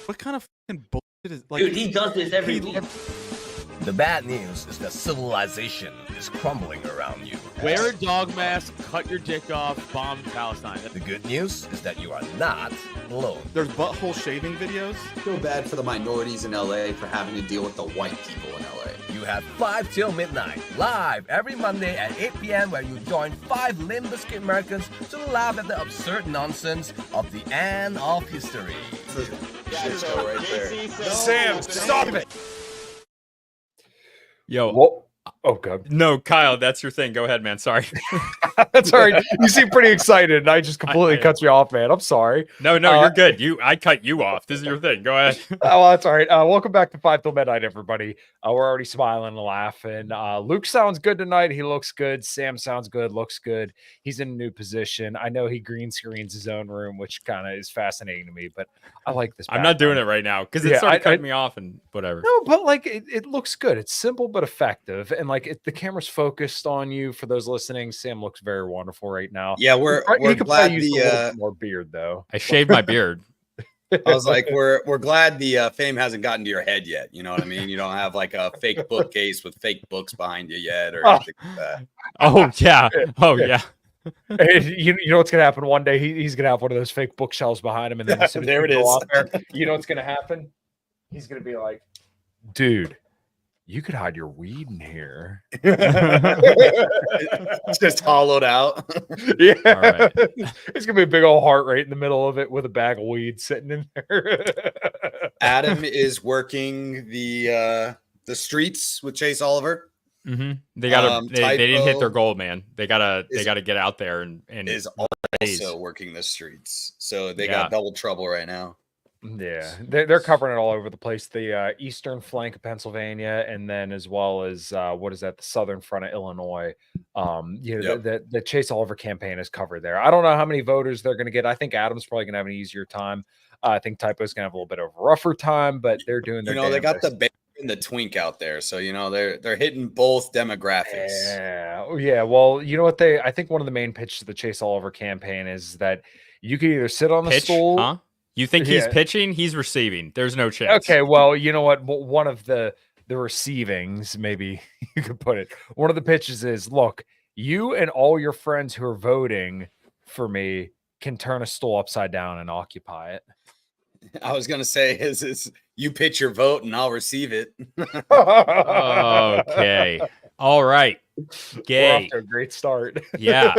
What kind of fucking bullshit is like? Dude, he does this every week. The bad news is that civilization is crumbling around you. Wear a dog mask, cut your dick off, bomb Palestine. The good news is that you are not alone. There's butthole shaving videos. I feel bad for the minorities in LA for having to deal with the white people in LA. You have 5 till midnight, live every Monday at 8 p.m. where you join 5 Limp Bizkit Americans to laugh at the absurd nonsense of the end of history. Shit show right there. Sam, stop it! Yo. Whoa. Oh, God. No, Kyle, that's your thing. Go ahead, man. Sorry. That's all right. You seem pretty excited, and I just completely cut you off, man. I'm sorry. No, you're good. I cut you off. This is your thing. Go ahead. Well, that's all right. Welcome back to 5 till midnight, everybody. We're already smiling and laughing. Luke sounds good tonight. He looks good. Sam sounds good, looks good. He's in a new position. I know he green screens his own room, which kind of is fascinating to me, but I like this. I'm not doing it right now because it started cutting me off and whatever. No, but like it looks good. It's simple but effective. And like the camera's focused on you. For those listening, Sam looks very wonderful right now. Yeah, we're glad the more beard though. I shaved my beard. I was like, we're glad the fame hasn't gotten to your head yet. You know what I mean? You don't have like a fake bookcase with fake books behind you yet, or anything like that. Oh yeah. Oh yeah. You know what's gonna happen one day? He's gonna have one of those fake bookshelves behind him, and then as soon as there it is. You know what's gonna happen? He's gonna be like, "Dude, you could hide your weed in here." It's just hollowed out. Yeah. All right. It's gonna be a big old heart right in the middle of it with a bag of weed sitting in there. Adam is working the streets with Chase Oliver. Mm-hmm. They gotta. They didn't hit their goal, man. They gotta get out there and is also working the streets. So they got double trouble right now. Yeah, they're covering it all over the place. The eastern flank of Pennsylvania, and then as well as what is that? The southern front of Illinois. The Chase Oliver campaign is covered there. I don't know how many voters they're going to get. I think Adam's probably going to have an easier time. I think Typo's going to have a little bit of a rougher time, but they're doing their. They got the bear and the twink out there, so they're hitting both demographics. Yeah. Well, you know what I think one of the main pitches of the Chase Oliver campaign is that you could either sit on the stool. Huh? You think he's pitching? He's receiving. There's no chance. Okay, well, you know what? One of the receivings, maybe you could put it. One of the pitches is, look, you and all your friends who are voting for me can turn a stool upside down and occupy it. I was gonna say is you pitch your vote and I'll receive it. Okay. All right. Gay. We're off to a great start. Yeah.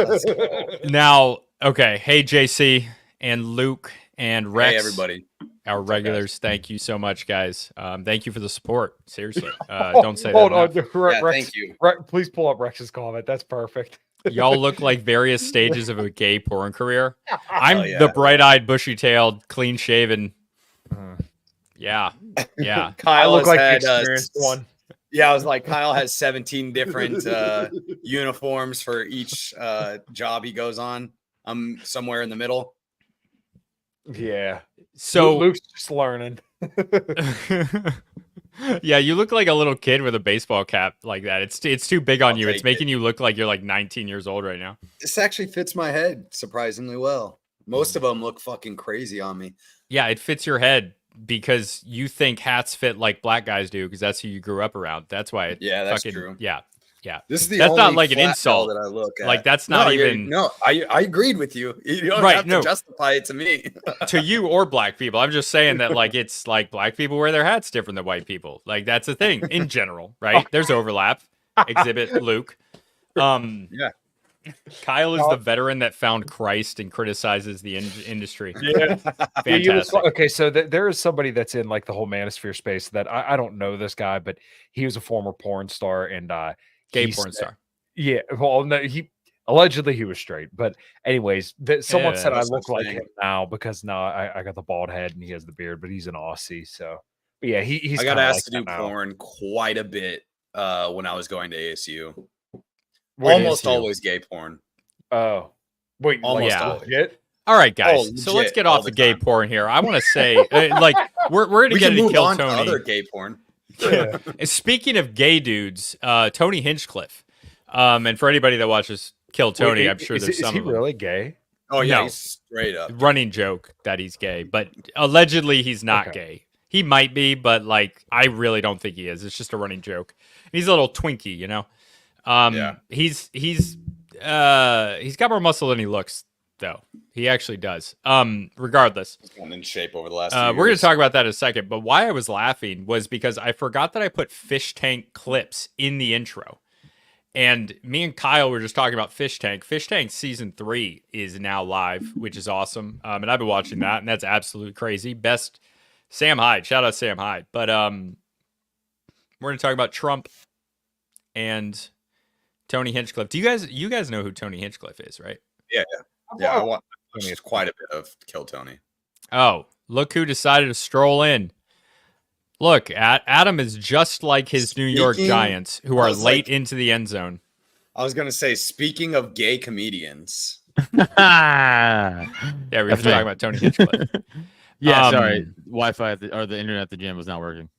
Now, okay. Hey, JC and Luke and Rex. Hey, everybody. Our regulars. Thank you so much, guys. Thank you for the support. Seriously. Don't say Hold that. on. Rex, thank you. Please pull up Rex's comment. That's perfect. Y'all look like various stages of a gay porn career. I'm the bright-eyed, bushy-tailed, clean-shaven. Yeah. Kyle look like had, the experienced one. Yeah, I was like, Kyle has 17 different uniforms for each job he goes on. I'm somewhere in the middle. Yeah. So Luke's just learning. Yeah, you look like a little kid with a baseball cap like that. It's too big on you. It's making you look like you're like 19 years old right now. This actually fits my head surprisingly well. Most of them look fucking crazy on me. Yeah, it fits your head because you think hats fit like black guys do because that's who you grew up around. That's why. That's true. Yeah. This is the that's only not like an flat insult that I look at. Like that's not even. No, I agreed with you. You don't have to justify it to me. To you or black people. I'm just saying that like it's like black people wear their hats different than white people. Like that's a thing in general, right? There's overlap. Exhibit Luke. Yeah. Kyle is the veteran that found Christ and criticizes the industry. Yeah. Fantastic. Okay, so there is somebody that's in like the whole manosphere space that I don't know this guy, but he was a former porn star and gay porn star. Yeah. Well, no, allegedly he was straight, but anyways, someone said I look like him now because now I got the bald head and he has the beard, but he's an Aussie. So but yeah, he's. I got asked to do porn quite a bit when I was going to ASU. Almost always gay porn. Oh, wait, almost always. All right, guys. So let's get off the gay porn here. I want to say, like, we're gonna get into Kill Tony. Other gay porn. Yeah. Speaking of gay dudes, Tony Hinchcliffe. And for anybody that watches Kill Tony, I'm sure there's some. Is he really gay? Oh yeah, No. he's straight up. running joke that he's gay, but allegedly he's not Okay. gay. He might be, but like I really don't think he is. It's just a running joke. He's a little twinky, you know. Yeah. He's got more muscle than he looks, though. He actually does. Regardless, He's gotten in shape over the last. Few we're gonna years. talk about that in a second. But why I was laughing was because I forgot that I put fish tank clips in the intro. And me and Kyle were just talking about Fish Tank. Fish Tank season 3 is now live, which is awesome. And I've been watching that, and that's absolutely crazy. Best Sam Hyde. Shout out Sam Hyde. But we're going to talk about Trump and Tony Hinchcliffe. You guys know who Tony Hinchcliffe is, right? Yeah. I watched quite a bit of Kill Tony. Oh, look who decided to stroll in. Look, Adam is just like his New York Giants, who are late into the end zone. I was gonna say, speaking of gay comedians, yeah, Yeah, we were talking about Tony Hinchcliffe. Sorry, Wi-Fi or the internet at the gym was not working.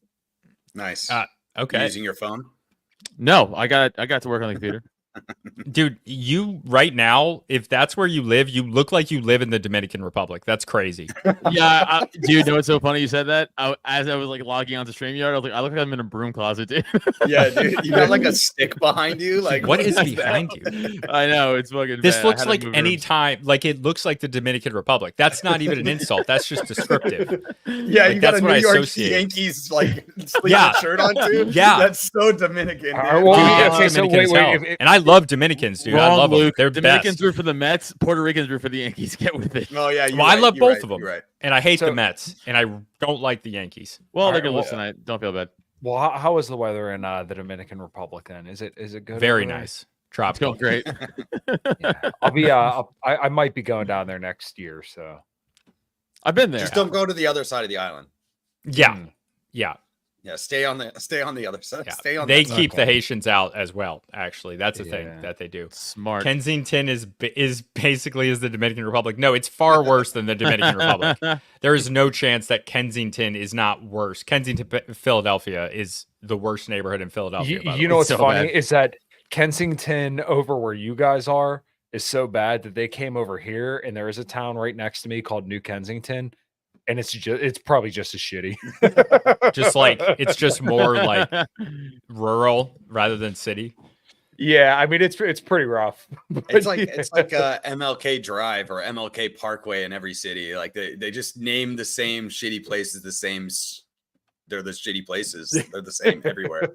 nice. Okay. Using your phone. No, I got to work on the computer. Dude, you right now, if that's where you live, you look like you live in the Dominican Republic. That's crazy. Yeah, dude, know what's so funny? You said that. As I was like logging onto StreamYard, I was like, I look like I'm in a broom closet, dude. Yeah, dude, you got like a stick behind you. Like, What is that? behind you? I know it's fucking. This bad. I looks had to like move any rooms. time, like it looks like the Dominican Republic. That's not even an insult. That's just descriptive. Yeah, Like, you got that's a what New I York associate. Yankees like sleeve Yeah. shirt on too. Yeah. That's so Dominican. Dude. Well, Dude, yeah, that's okay, so Dominican as wait, hell. if- And I love Dominicans, dude. I Wrong, love them. Luke. They're Dominicans best. root for the Mets. Puerto Ricans root for the Yankees. Get with it. Oh yeah, Well, I love you're both right, of them. you're right. And I hate So- the Mets, and I don't like the Yankees. Well, they're Alright, gonna well- lose tonight. Don't feel bad. Well, how is the weather in the Dominican Republic then? Is it good? Very over there? nice. It's Tropical. going great. Yeah. I'll be. I might be going down there next year. So I've been there. Just don't go to the other side of the island. Yeah. Mm. Yeah. Yeah, stay on the other side. Yeah. Stay on. They that side. keep the Haitians out as well, actually. That's a thing Yeah. that they do. Smart. Kensington is basically as the Dominican Republic. No, it's far worse than the Dominican Republic. There is no chance that Kensington is not worse. Kensington, Philadelphia is the worst neighborhood in Philadelphia. by the You way. know what's so funny bad. is that Kensington over where you guys are is so bad that they came over here, and there is a town right next to me called New Kensington, and it's probably just as shitty. Just like it's just more like rural rather than city. Yeah, I mean it's pretty rough. It's like MLK Drive or MLK Parkway in every city. Like they just name the same shitty places the same. They're the shitty places. They're the same everywhere.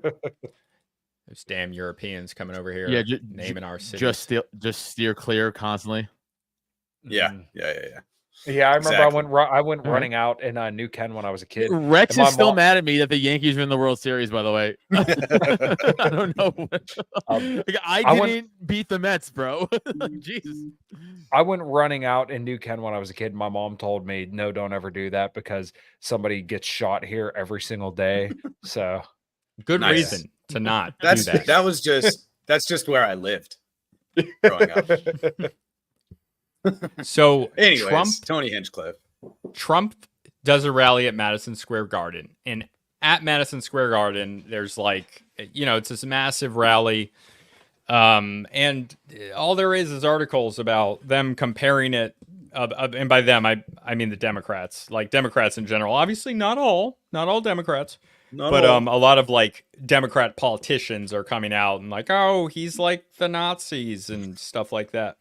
Those damn Europeans coming over here, Yeah, naming our city. just steer clear constantly. Yeah, Mhm. yeah. Yeah, I remember Exactly. I went All right. running out in New Ken when I was a kid. Rex And my is still mom- mad at me that the Yankees are in the World Series. By the way, I don't know. Like, I I didn't went- beat the Mets, bro. Like, Jesus. I went running out in New Ken when I was a kid. My mom told me, no, don't ever do that because somebody gets shot here every single day. So Good Nice. reason to not do That's that. that's just where I lived growing up. So Anyways, Tony Hinchcliffe. Trump does a rally at Madison Square Garden, and at Madison Square Garden, there's like, it's this massive rally, and all there is articles about them comparing it, and by them I mean the Democrats, like Democrats in general. Obviously, not all Democrats. But a lot of like Democrat politicians are coming out and like, oh, he's like the Nazis and stuff like that,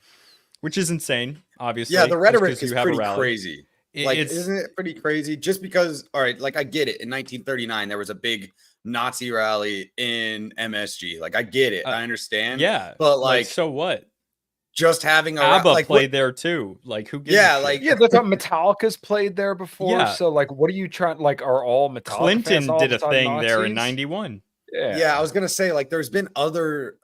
which is insane. Obviously, Yeah, the just rhetoric 'cause you is have a pretty rally. crazy. It- Like, it's isn't it pretty crazy? Just because, all right, like I get it. In 1939, there was a big Nazi rally in MSG. Like I get it, I understand. yeah, but like, so what? just having a ABBA like played there too. Like who? Gives a Yeah, shit? like yeah, that's what Metallica's played there before. Yeah. So like, what are you trying? Like, are all Metallica Clinton fans all did of a sudden thing there in Nazis? '91. yeah, I was gonna say like there's been other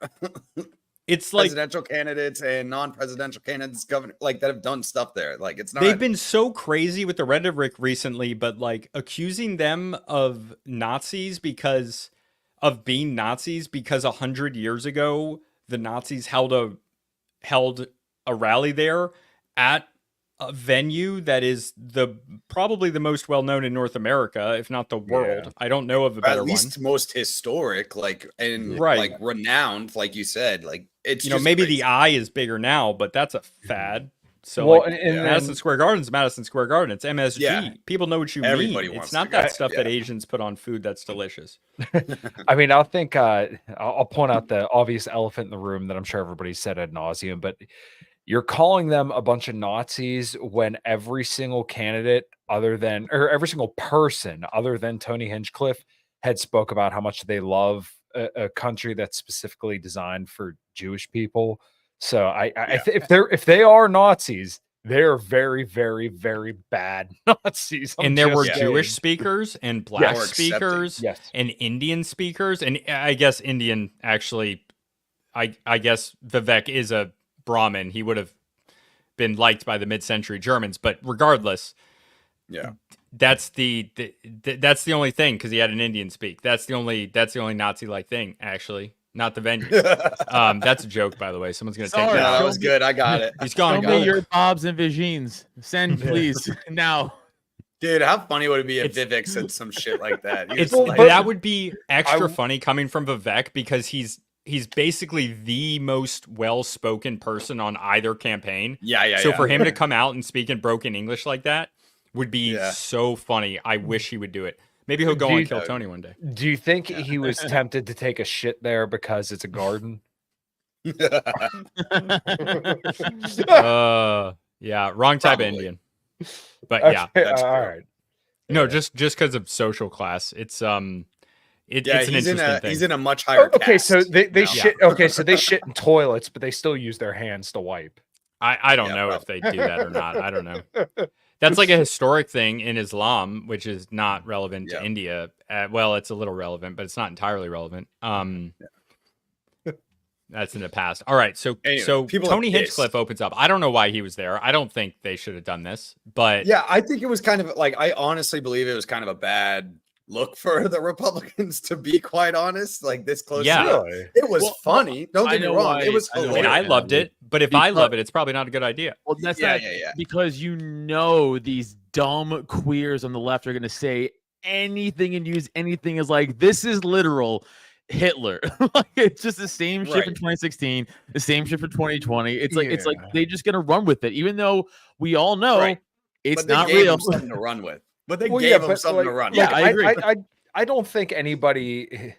It's like presidential candidates and non-presidential candidates governor like that have done stuff there. Like it's not they've been so crazy with the rhetoric recently, but like accusing them of Nazis because of being Nazis because 100 years ago the Nazis held a rally there at a venue that is probably the most well known in North America, if not the world. Yeah. I don't know of a better at least most historic, like and Right. like renowned, like you said. Like it's one. just Maybe crazy. the eye is bigger now, but that's a fad. So Well, like, and Madison then- Square Garden's Madison Square Garden. It's MSG. Yeah. People know what you Everybody mean. wants It's not to go. that stuff that Yeah. Asians put on food that's delicious. I mean, I'll think I'll point out the obvious elephant in the room that I'm sure everybody's said ad nauseum, but you're calling them a bunch of Nazis when every single candidate or every single person other than Tony Hinchcliffe had spoke about how much they love a country that's specifically designed for Jewish people. So if they are Nazis, they're very, very, very bad Nazis. And there were just Jewish saying. speakers and black More accepting. speakers Yes. and Indian speakers. And I guess Indian actually, I guess Vivek is a Brahmin. He would have been liked by the mid-century Germans. But regardless, Yeah. that's the only thing, because he had an Indian speak. That's the only Nazi-like thing, actually. Not the venue. That's a joke, by the way. Someone's gonna take Sorry. that Yeah, out. that was good. I got it. He's Show gone. me your Bobs and Vagines. Send, please, now. Dude, how funny would it be if It's- Vivek said some shit like that? He It's was like, that would be extra I- funny coming from Vivek, because he's basically the most well-spoken person on either campaign. yeah. So for him to come out and speak in broken English like that would be Yeah. so funny. I wish he would do it. Maybe he'll go Do on you- Kill Tony one day. Do you think he was tempted to take a shit there because it's a garden? Yeah, wrong type Probably. of Indian. But yeah, Okay, that's all true. right. no, just because of social class. It's yeah, it's an he's in interesting a thing. he's in a much higher. Okay, so caste they now. shit. Okay, so they shit in toilets, but they still use their hands to wipe. I don't Yeah, know if they do that or not. I don't know. That's like a historic thing in Islam, which is not relevant to Yeah. India. Well, it's a little relevant, but it's not entirely relevant. That's in the past. All right, so Anyway, people are Tony pissed. Hinchcliffe opens up. I don't know why he was there. I don't think they should have done this, but Yeah, I think it was kind of like I honestly believe it was kind of a bad look for the Republicans, to be quite honest. Like this close. Yeah. to it was Well, funny. Don't I get me know wrong. why- It was. I know I mean, I Yeah. loved it. But if I Because- love it, it's probably not a good idea. Well, that's Yeah, not yeah. because you know these dumb queers on the left are going to say anything and use anything as like, this is literal Hitler. Like, it's just the same shit Right. from 2016, the same shit for 2020. It's like Yeah. they just going to run with it, even though we all know Right. it's But they not gave real. him something to run with. But they Well, gave yeah, him but, something to like- run Yeah, with. I agree. I don't think anybody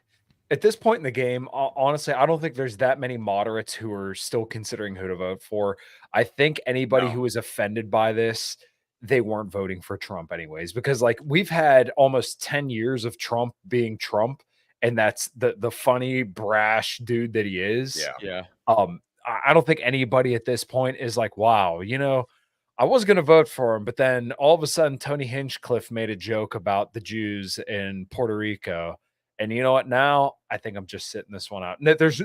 at this point in the game, honestly, I don't think there's that many moderates who are still considering who to vote for. I think anybody No. who was offended by this, they weren't voting for Trump anyways, because like we've had almost 10 years of Trump being Trump, and that's the funny, brash dude that he is. Yeah. Yeah. I don't think anybody at this point is like, wow, I was going to vote for him, but then all of a sudden Tony Hinchcliffe made a joke about the Jews in Puerto Rico. And you know what? Now I think I'm just sitting this one out. No, there's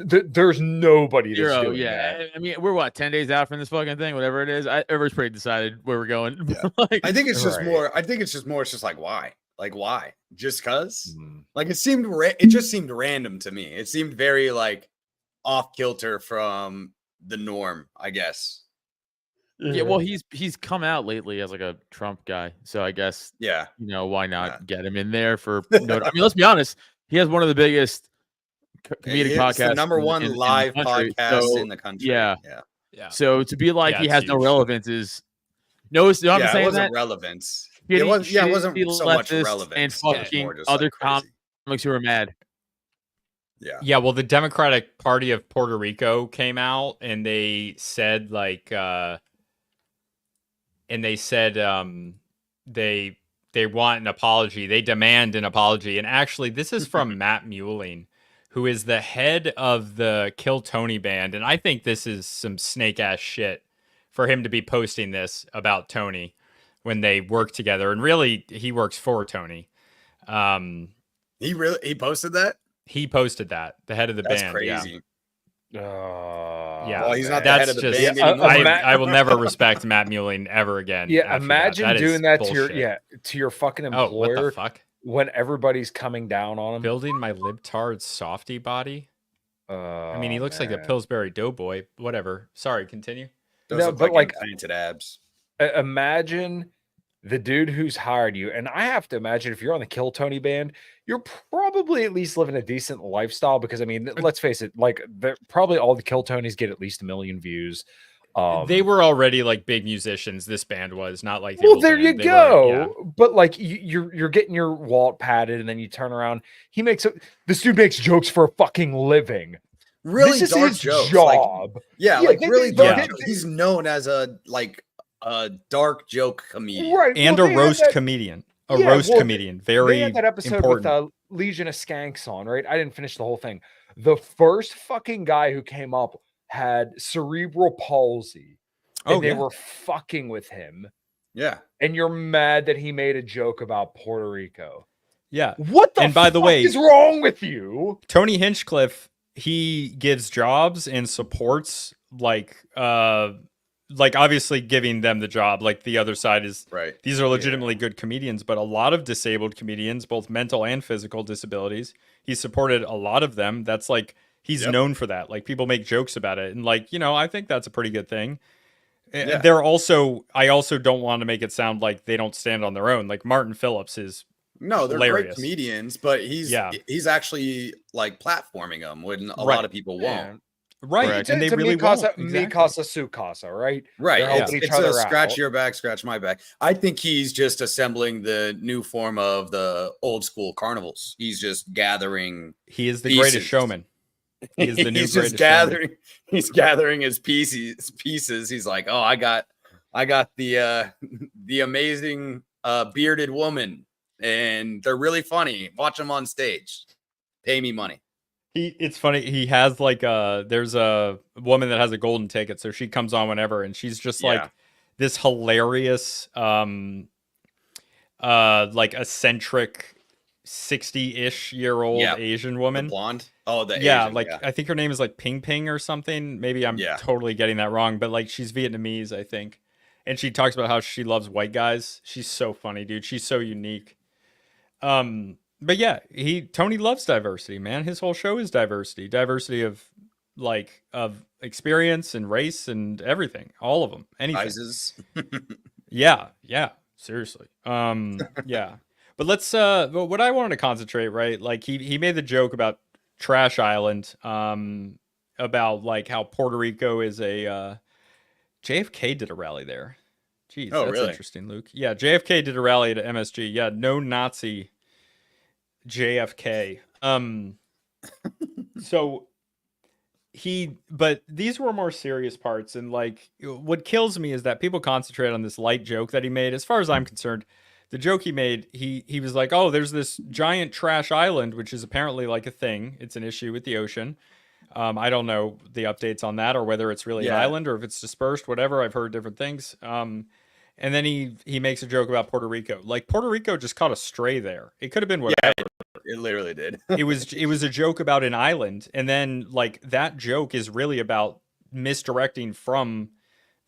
nobody that's Zero, doing yeah. that. I mean, we're what, 10 days out from this fucking thing, whatever it is. Everybody's pretty decided where we're going. Yeah. Like, I think it's just Right. more. I think it's just more. It's just like why? Like why? Just cause? Mm. Like it seemed. It just seemed random to me. It seemed very like off kilter from the norm, I guess. yeah, well, he's come out lately as like a Trump guy, so I guess Yeah. why not Yeah. get him in there for? I mean, let's be honest, he has one of the biggest comedic It's podcasts, the number one in the live country, podcast so- in the country. yeah. Yeah. Yeah. So to be like Yeah, he it's has no huge. relevance is no. I'm Yeah, it saying wasn't that relevance. shitty- It wasn't. Yeah, it wasn't shitty so much leftists relevance. and It was fucking more just, other like, crazy. comics who are mad. Yeah. Yeah, well, the Democratic Party of Puerto Rico came out and they said they want an apology. They demand an apology. And actually, this is from Matt Muehling, who is the head of the Kill Tony band. And I think this is some snake ass shit for him to be posting this about Tony when they work together. And really, he works for Tony. He posted that. He posted that, the head of the That's band. crazy. Yeah. Well, he's not the head That's of the just, band Yeah, anymore. I will never respect Matt Muehling ever again. Yeah, after imagine that. That is doing that bullshit. to your fucking Oh, what the employer fuck? when everybody's coming down on him. Building my libtard softy body. I mean, he looks like a man. Pillsbury Doughboy. Whatever. Sorry, continue. Those No, look but, like like- implanted abs. Imagine the dude who's hired you, and I have to imagine if you're on the Kill Tony band, you're probably at least living a decent lifestyle because I mean, let's face it, like probably all the Kill Tonys get at least 1 million views. They were already like big musicians. This band was not like. Well, there you They go. Were, But like you're getting your wallet padded, and then you turn around. This dude makes jokes for a fucking living. Really this is dark his jokes. job. Like, yeah, Yeah, like they- really they- dark. they- Jokes. He's known as a dark joke comedian. Right. and well, a they had roast that- comedian. A Yeah, roast well, comedian. They Very had that episode important. with Legion of Skanks on, right? I didn't finish the whole thing. The first fucking guy who came up had cerebral palsy. And they were fucking with him. Yeah. And you're mad that he made a joke about Puerto Rico. Yeah. What the And by the fuck way, is wrong with you? Tony Hinchcliffe, he gives jobs and supports like obviously giving them the job. Like the other side is Right. These are legitimately good comedians, but a lot of disabled comedians, both mental and physical disabilities, he supported a lot of them. That's like he's known for that. Like people make jokes about it. And like, I think that's a pretty good thing. Yeah. I also don't want to make it sound like they don't stand on their own. Like Martin Phillips is No, they're hilarious. great comedians, but he's actually like platforming them when a lot of people won't. Right. Correct. And they It's a really me casa, won't. me Exactly. casa, su casa, right? Right. They're helping each It's other a scratch out. your back, scratch my back. I think he's just assembling the new form of the old school carnivals. He's just gathering. He is the pieces. greatest showman. He is the new He's greatest just gathering. He's gathering his pieces. He's like, oh, I got the amazing bearded woman, and they're really funny. Watch them on stage. Pay me money. It's funny. He has like there's a woman that has a golden ticket, so she comes on whenever, and she's just like this hilarious, like eccentric 60-ish-year-old Asian woman. The blonde. Oh, the Asian, like I think her name is like Ping Ping or something. Maybe I'm totally getting that wrong, but like she's Vietnamese, I think. And she talks about how she loves white guys. She's so funny, dude. She's so unique. But yeah, Tony loves diversity, man. His whole show is diversity of experience and race and everything, all of them, anything. Sizes. Yeah, seriously. Yeah. But let's what I wanted to concentrate, right? Like he made the joke about Trash Island, about like how Puerto Rico is a JFK did a rally there. Jeez, that's really? interesting, Luke. Yeah, JFK did a rally at MSG. Yeah, no Nazi JFK. But these were more serious parts, and like what kills me is that people concentrate on this light joke that he made. As far as I'm concerned, the joke he made, he was like, oh, there's this giant trash island, which is apparently like a thing. It's an issue with the ocean. I don't know the updates on that, or whether it's really an island or if it's dispersed, whatever. I've heard different things. And then he makes a joke about Puerto Rico. Like Puerto Rico just caught a stray there. It could have been whatever. Yeah, it literally did. It was a joke about an island, and then like that joke is really about misdirecting from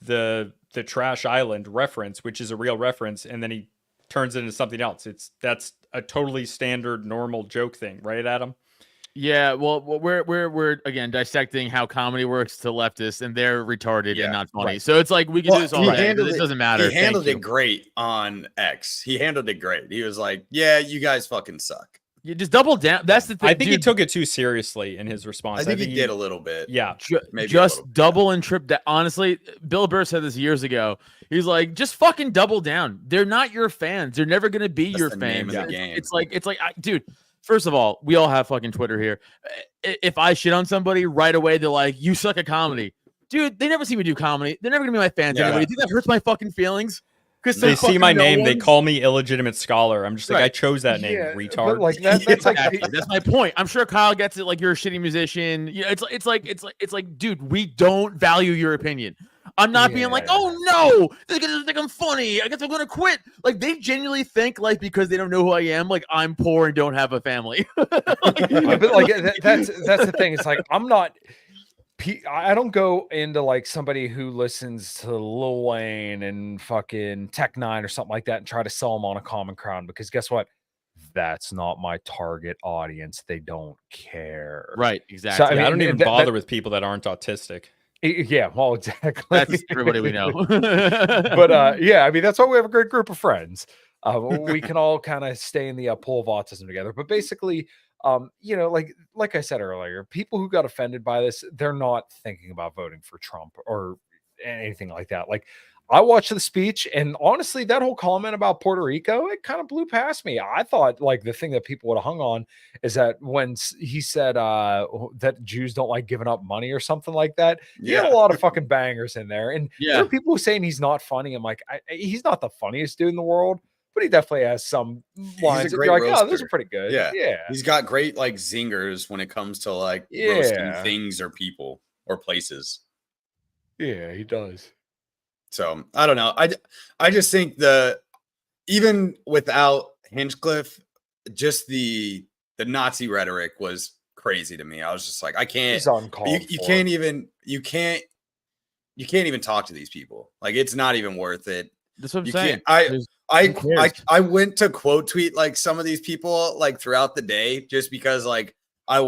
the trash island reference, which is a real reference, and then he turns it into something else. That's a totally standard normal joke thing, right, Adam? Yeah, well, we're again dissecting how comedy works to leftists, and they're retarded and not funny. Right. So it's like we can do this all day. But this doesn't matter. He handled it great on X. He handled it great. He was like, "Yeah, you guys fucking suck." You just double down. That's the thing. I think he took it too seriously in his response. I think he did a little bit. Yeah, maybe just double and trip that. Honestly, Bill Burr said this years ago. He's like, just fucking double down. They're not your fans. They're never gonna be your fans. It's like, dude. First of all, we all have fucking Twitter here. If I shit on somebody right away, they're like, "You suck at comedy." Dude, they never see me do comedy. They're never gonna be my fans anyway. You think that hurts my fucking feelings? Because they see my name, they call me illegitimate scholar. I'm just like, I chose that name, retard. Like that's like that's my point. I'm sure Kyle gets it. Like you're a shitty musician. You know, it's like, dude, we don't value your opinion. I'm not being like, oh no, they're gonna think I'm funny. I guess I'm gonna quit. Like they genuinely think like because they don't know who I am, like I'm poor and don't have a family. But like that's the thing. It's like I'm not. I don't go into like somebody who listens to Lil Wayne and fucking Tech Nine or something like that and try to sell them on a common ground, because guess what? That's not my target audience. They don't care. Right. Exactly. So, I don't even bother with people that aren't autistic. Yeah, well, exactly. That's everybody we know. But yeah, I mean, that's why we have a great group of friends. We can all kind of stay in the pool of autism together. But basically, you know, like I said earlier, people who got offended by this, they're not thinking about voting for Trump or anything like that. Like, I watched the speech, and honestly, that whole comment about Puerto Rico, it kind of blew past me. I thought like the thing that people would have hung on is that when he said that Jews don't like giving up money or something like that, he had a lot of fucking bangers in there. And there are people who saying he's not funny. I'm like, he's not the funniest dude in the world, but he definitely has some lines that you're like, oh, those are pretty good. Yeah. He's got great like zingers when it comes to like roasting things or people or places. Yeah, he does. So I don't know. I just think even without Hinchcliffe, just the Nazi rhetoric was crazy to me. I was just like, I can't. You can't even talk to these people. Like, it's not even worth it. That's what I'm saying. I went to quote tweet like some of these people like throughout the day just because like I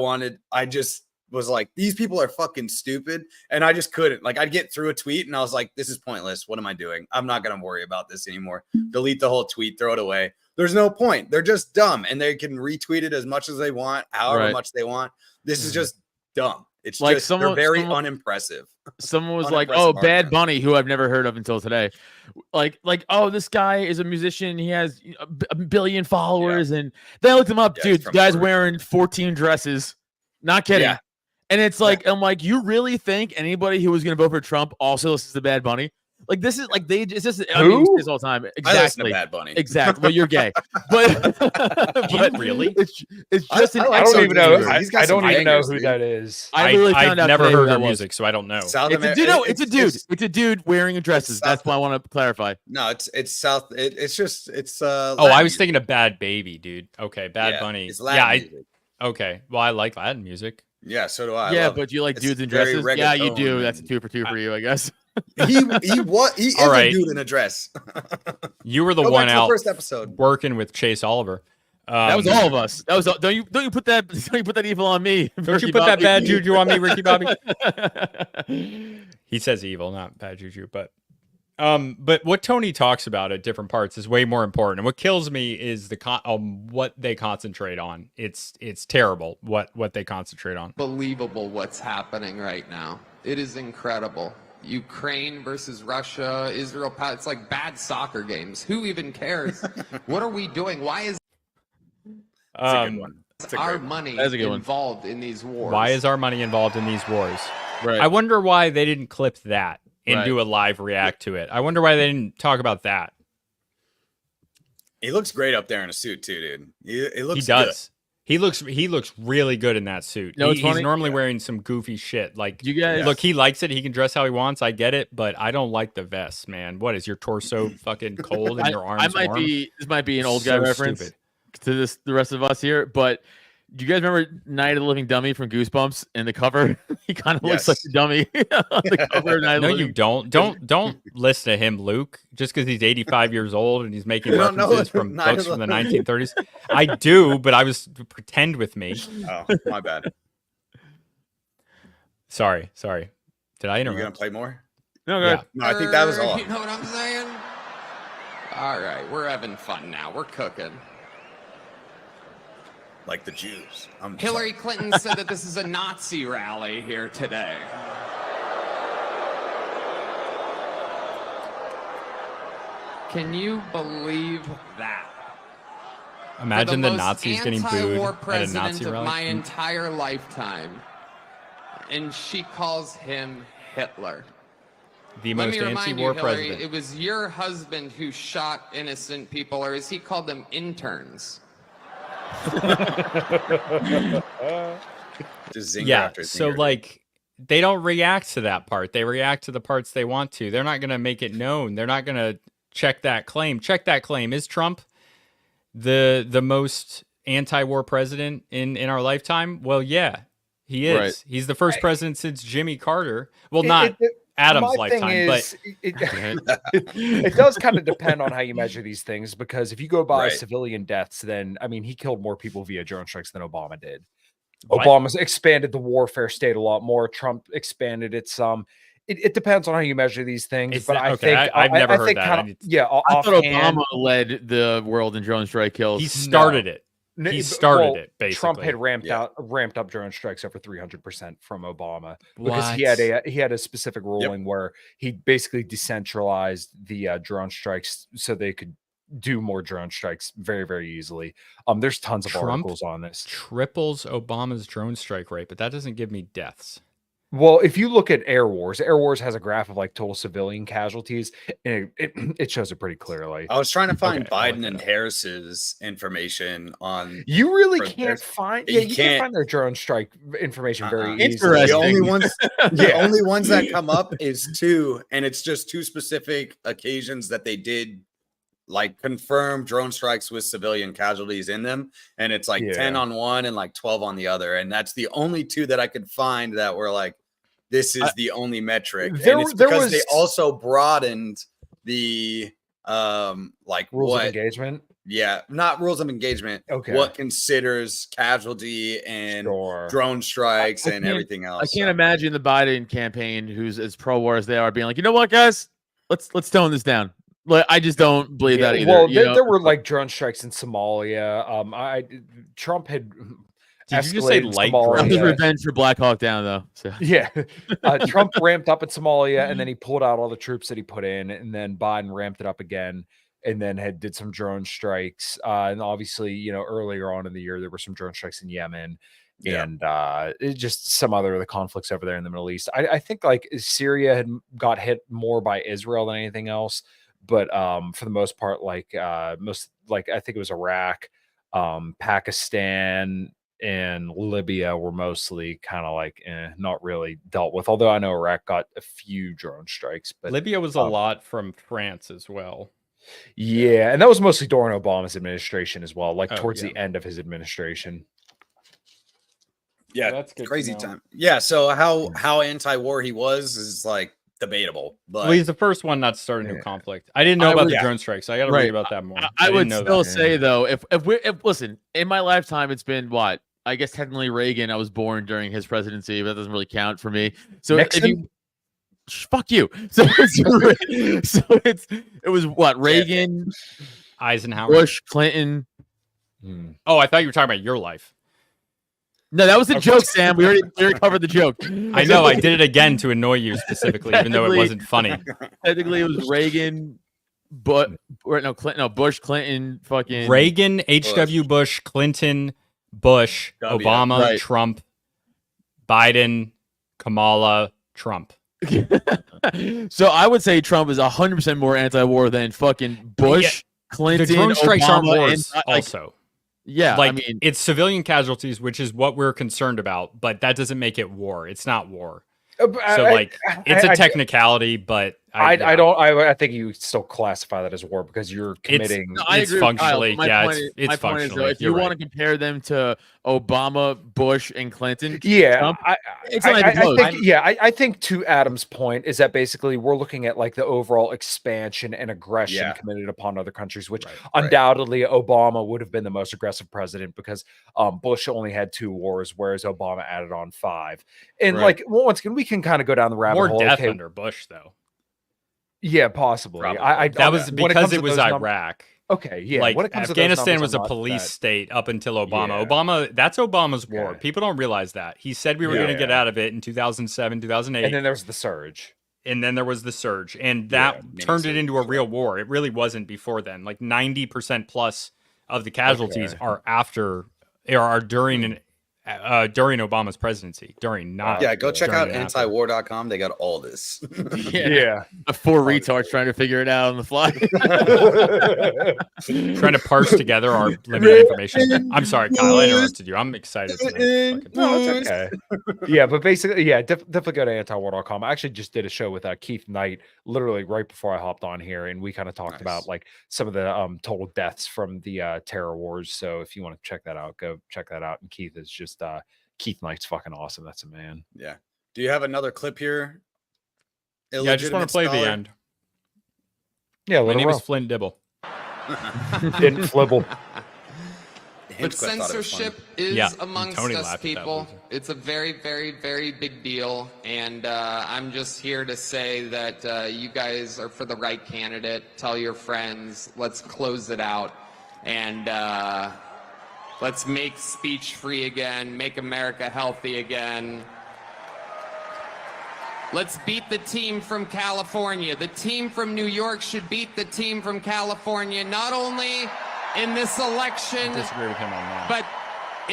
just was like, these people are fucking stupid. And I just couldn't. Like, I'd get through a tweet and I was like, this is pointless. What am I doing? I'm not going to worry about this anymore. Delete the whole tweet, throw it away. There's no point. They're just dumb and they can retweet it as much as they want, however much they want. This is just dumb. It's like just they're very unimpressive. Someone was like, "Oh, Bad Bunny," who I've never heard of until today. Like, oh, this guy is a musician. He has a billion followers, and they looked him up, dude. Guy's wearing 14 dresses. Not kidding. Yeah. And it's like, I'm like, you really think anybody who was going to vote for Trump also listens to Bad Bunny? Like, this is like it's just I mean, this all the time. Exactly. I listen to Bad Bunny. Exactly. Well, you're gay, but really, it's just. I don't even know. I don't even know who that is. I've never heard her music, so I don't know. It's a dude. It's a dude wearing dresses. That's what I want to clarify. No, it's South. It's I was thinking of Bad Baby, dude. Okay, Bad Bunny. It's Latin music. Okay, well, I like Latin music. Yeah, so do I. Yeah, but you like dudes in dresses? Yeah, you do. That's a 2 for 2 for you, I guess. He is a dude in a dress. You were the one out first episode working with Chase Oliver. That was all of us. That was don't you put that evil on me? Don't you put that bad juju on me, Ricky Bobby? He says evil, not bad juju, but what Tony talks about at different parts is way more important. And what kills me is what they concentrate on. It's terrible what they concentrate on. Unbelievable what's happening right now. It is incredible. Ukraine versus Russia, Israel. It's like bad soccer games. Who even cares? What are we doing? Why is a good one. Our money involved in these wars? Why is our money involved in these wars? Right. I wonder why they didn't clip that and do a live react to it. I wonder why they didn't talk about that. He looks great up there in a suit too, dude. He looks. He does. Good. He looks really good in that suit. He's normally wearing some goofy shit. Like, you guys, look, he likes it. He can dress how he wants. I get it, but I don't like the vest, man. What is your torso fucking cold and your arms? This might be an old guy reference to the rest of us here, but do you guys remember Night of the Living Dummy from Goosebumps in the cover? He kind of looks like a dummy on the cover. No, you don't. Don't listen to him, Luke. Just because he's 85 years old and he's making references from books from the 1930s. I do, but I was pretend with me. Oh, my bad. Sorry. Did I interrupt? You gonna play more? No, yeah. No, I think that was all. You know what I'm saying? All right, we're having fun now. We're cooking. Like the Jews. Hillary Clinton said that this is a Nazi rally here today. Can you believe that? Imagine the Nazis getting booed at a Nazi rally. Of my entire lifetime, and she calls him Hitler. The most anti-war president. It was your husband who shot innocent people, or as he called them, interns. So like they don't react to that part. They react to the parts they want to. They're not going to make it known. They're not going to check that claim. Is Trump the most anti-war president in our lifetime? Well, yeah, he is. Right. He's the first president since Jimmy Carter. Well, not Adam's lifetime, but it does kind of depend on how you measure these things, because if you go by civilian deaths, then I mean, he killed more people via drone strikes than Obama did. What? Obama's expanded the warfare state a lot more. Trump expanded it some. It depends on how you measure these things, but I think I've never heard that. I thought Obama led the world in drone strike kills. He started it. He started it, basically. Trump had ramped up drone strikes over 300% from Obama because What? he had a specific ruling where he basically decentralized the drone strikes so they could do more drone strikes very, very easily. There's tons of articles on this. Triples Obama's drone strike rate, but that doesn't give me deaths. Well, if you look at Air Wars has a graph of like total civilian casualties, and it shows it pretty clearly. I was trying to find Biden and Harris's information on. You really can't find. Yeah, you can't find their drone strike information very easily. The only ones, the only ones that come up is 2, and it's just 2 specific occasions that they did like confirm drone strikes with civilian casualties in them, and it's like 10 on one and like 12 on the other, and that's the only 2 that I could find that were like, this is the only metric. And it's because they also broadened the like rules of engagement. Yeah, not rules of engagement. Okay, what considers casualty and drone strikes and everything else. I can't imagine the Biden campaign, who's as pro-war as they are, being like, you know what, guys, let's tone this down. Like, I just don't believe that either. Well, there were like drone strikes in Somalia. Trump had. Did you just say light revenge for Black Hawk Down, though? So. Yeah, Trump ramped up in Somalia, and then he pulled out all the troops that he put in, and then Biden ramped it up again, and then did some drone strikes. And obviously, earlier on in the year, there were some drone strikes in Yemen, and just some other of the conflicts over there in the Middle East. I think like Syria had got hit more by Israel than anything else, but for the most part, I think it was Iraq, Pakistan, and Libya were mostly kind of like not really dealt with, although I know Iraq got a few drone strikes. But Libya was a lot from France as well. Yeah, and that was mostly during Obama's administration as well, like towards the end of his administration. Yeah, that's crazy time. Yeah, so how anti-war he was is like debatable. But he's the first one not to start a new conflict. I didn't know about the drone strikes. So I got to read about that more. I would still say though, if listen, in my lifetime, it's been what? I guess technically Reagan. I was born during his presidency, but that doesn't really count for me. So fuck you. So it was what? Reagan, Eisenhower, Bush, Clinton. Oh, I thought you were talking about your life. No, that was a joke, Sam. We already covered the joke. I know. I did it again to annoy you specifically, even though it wasn't funny. Technically, it was Reagan, Bush, Clinton, fucking Reagan, H.W. Bush, Clinton, Bush, Obama, Trump, Biden, Kamala, Trump. So I would say Trump is 100% more anti-war than fucking Bush, Clinton, the drone strikes Obama, are wars also. Yeah, I mean, it's civilian casualties, which is what we're concerned about, but that doesn't make it war. It's not war. So it's a technicality, but I think you still classify that as war because you're committing. It's functionally, it's functional. If you want to compare them to Obama, Bush, and Clinton, Trump, I think to Adam's point is that basically we're looking at like the overall expansion and aggression committed upon other countries, which undoubtedly Obama would have been the most aggressive president because Bush only had 2 wars, whereas Obama added on 5. And once again, we can kind of go down the rabbit hole. More death under Bush, though. Yeah, possibly. That was because it was Iraq. Okay, yeah. Like Afghanistan was a police state up until Obama. Obama, that's Obama's war. People don't realize that. He said we were going to get out of it in 2007, 2008. And then there was the surge. And that turned it into a real war. It really wasn't before then. Like 90% plus of the casualties are during Obama's presidency. Go check out antiwar.com. They got all this. Four retards trying to figure it out on the fly. Trying to parse together our limited information. I'm sorry, Kyle, I interrupted you. I'm excited. No, it's okay. But basically, definitely go to antiwar.com. I actually just did a show with Keith Knight literally right before I hopped on here, and we kind of talked about like some of the total deaths from the terror wars. So if you want to check that out, go check that out. And Keith is just Keith Knight's fucking awesome. That's a man. Yeah. Do you have another clip here? I just want to play the end. Yeah, my name is Flint Dibble. Didn't flibble. But censorship is amongst us people. It's a very, very, very big deal. And I'm just here to say that you guys are for the right candidate. Tell your friends. Let's close it out. And Let's make speech free again, make America healthy again. Let's beat the team from California. The team from New York should beat the team from California, not only in this election, I disagree with him on that. but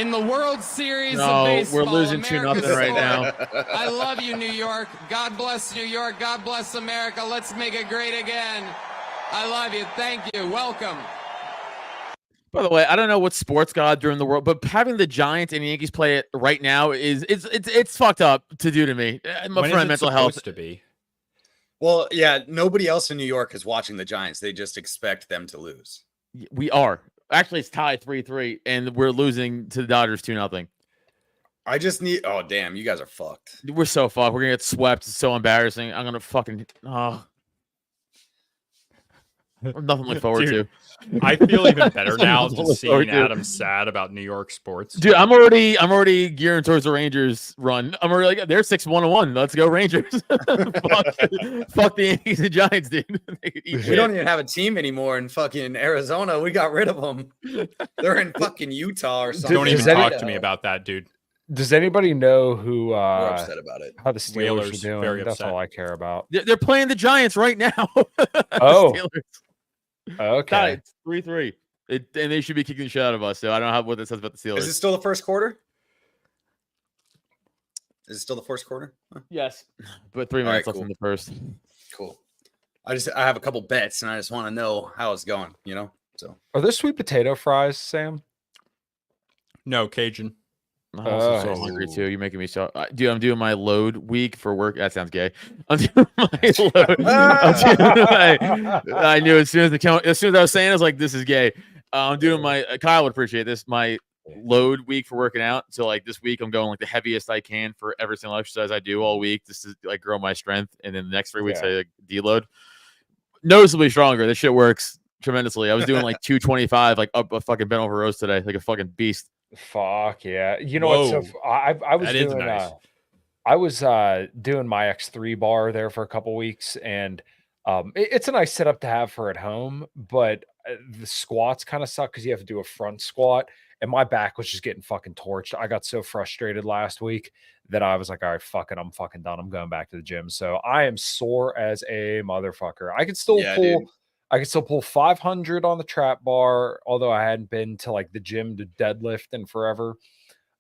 in the World Series No, of baseball. we're losing 2-0 right now. I love you, New York. God bless New York. God bless America. Let's make it great again. I love you. Thank you. Welcome. By the way, I don't know what sports god during the world, but having the Giants and Yankees play it right now is it's fucked up to do to me. When For is it mental supposed health to be? Well, yeah, nobody else in New York is watching the Giants. They just expect them to lose. We are. Actually, it's tied 3-3, and we're losing to the Dodgers 2-0. I just need. Oh, damn, you guys are fucked. We're so fucked. We're gonna get swept. It's so embarrassing. I'm gonna fucking. Nothing to look forward Dude, to. I feel even better now Nothing to just look forward seeing to. Adam sad about New York sports. Dude, I'm already gearing towards the Rangers run. I'm already like, they're 6-1-1. Let's go Rangers. fuck the Yankees and Giants, dude. We don't even have a team anymore in fucking Arizona. We got rid of them. They're in fucking Utah or something. Don't even Does any- talk to me about that, dude. Does anybody know who We're upset about it. how the Steelers Whalers, are doing? very That's upset. all I care about. They're playing the Giants right now. Oh. Steelers. Okay. Tied 3-3. And they should be kicking the shit out of us. So I don't know what that says about the Steelers. Is it still the first quarter? Is it still the first quarter? Huh, Yes, but 3 All right, minutes left cool. in the first. cool. I have a couple bets and I just want to know how it's going, you know? So Are there sweet potato fries, Sam? No, Cajun. I'm also so Oh. hungry too. You're making me so. Dude, I'm doing my load week for work. That sounds gay. I'm doing my load. I knew as soon as I was saying, it, I was like, "This is gay." I'm doing my. Kyle would appreciate this. My load week for working out. So like this week, I'm going like the heaviest I can for every single exercise I do all week, just to like grow my strength. And then the next 3 weeks, I like deload. Noticeably stronger. This shit works tremendously. I was doing like 225, like up a fucking bent over rows today, like a fucking beast. Fuck yeah! You know what? So Whoa. I was That is doing nice. I was doing my X3 bar there for a couple weeks, and it's a nice setup to have for at home. But the squats kind of suck because you have to do a front squat, and my back was just getting fucking torched. I got so frustrated last week that I was like, all right, fuck it, I'm fucking done. I'm going back to the gym. So I am sore as a motherfucker. I could still Yeah, pull. dude. I could still pull 500 on the trap bar, although I hadn't been to like the gym to deadlift in forever.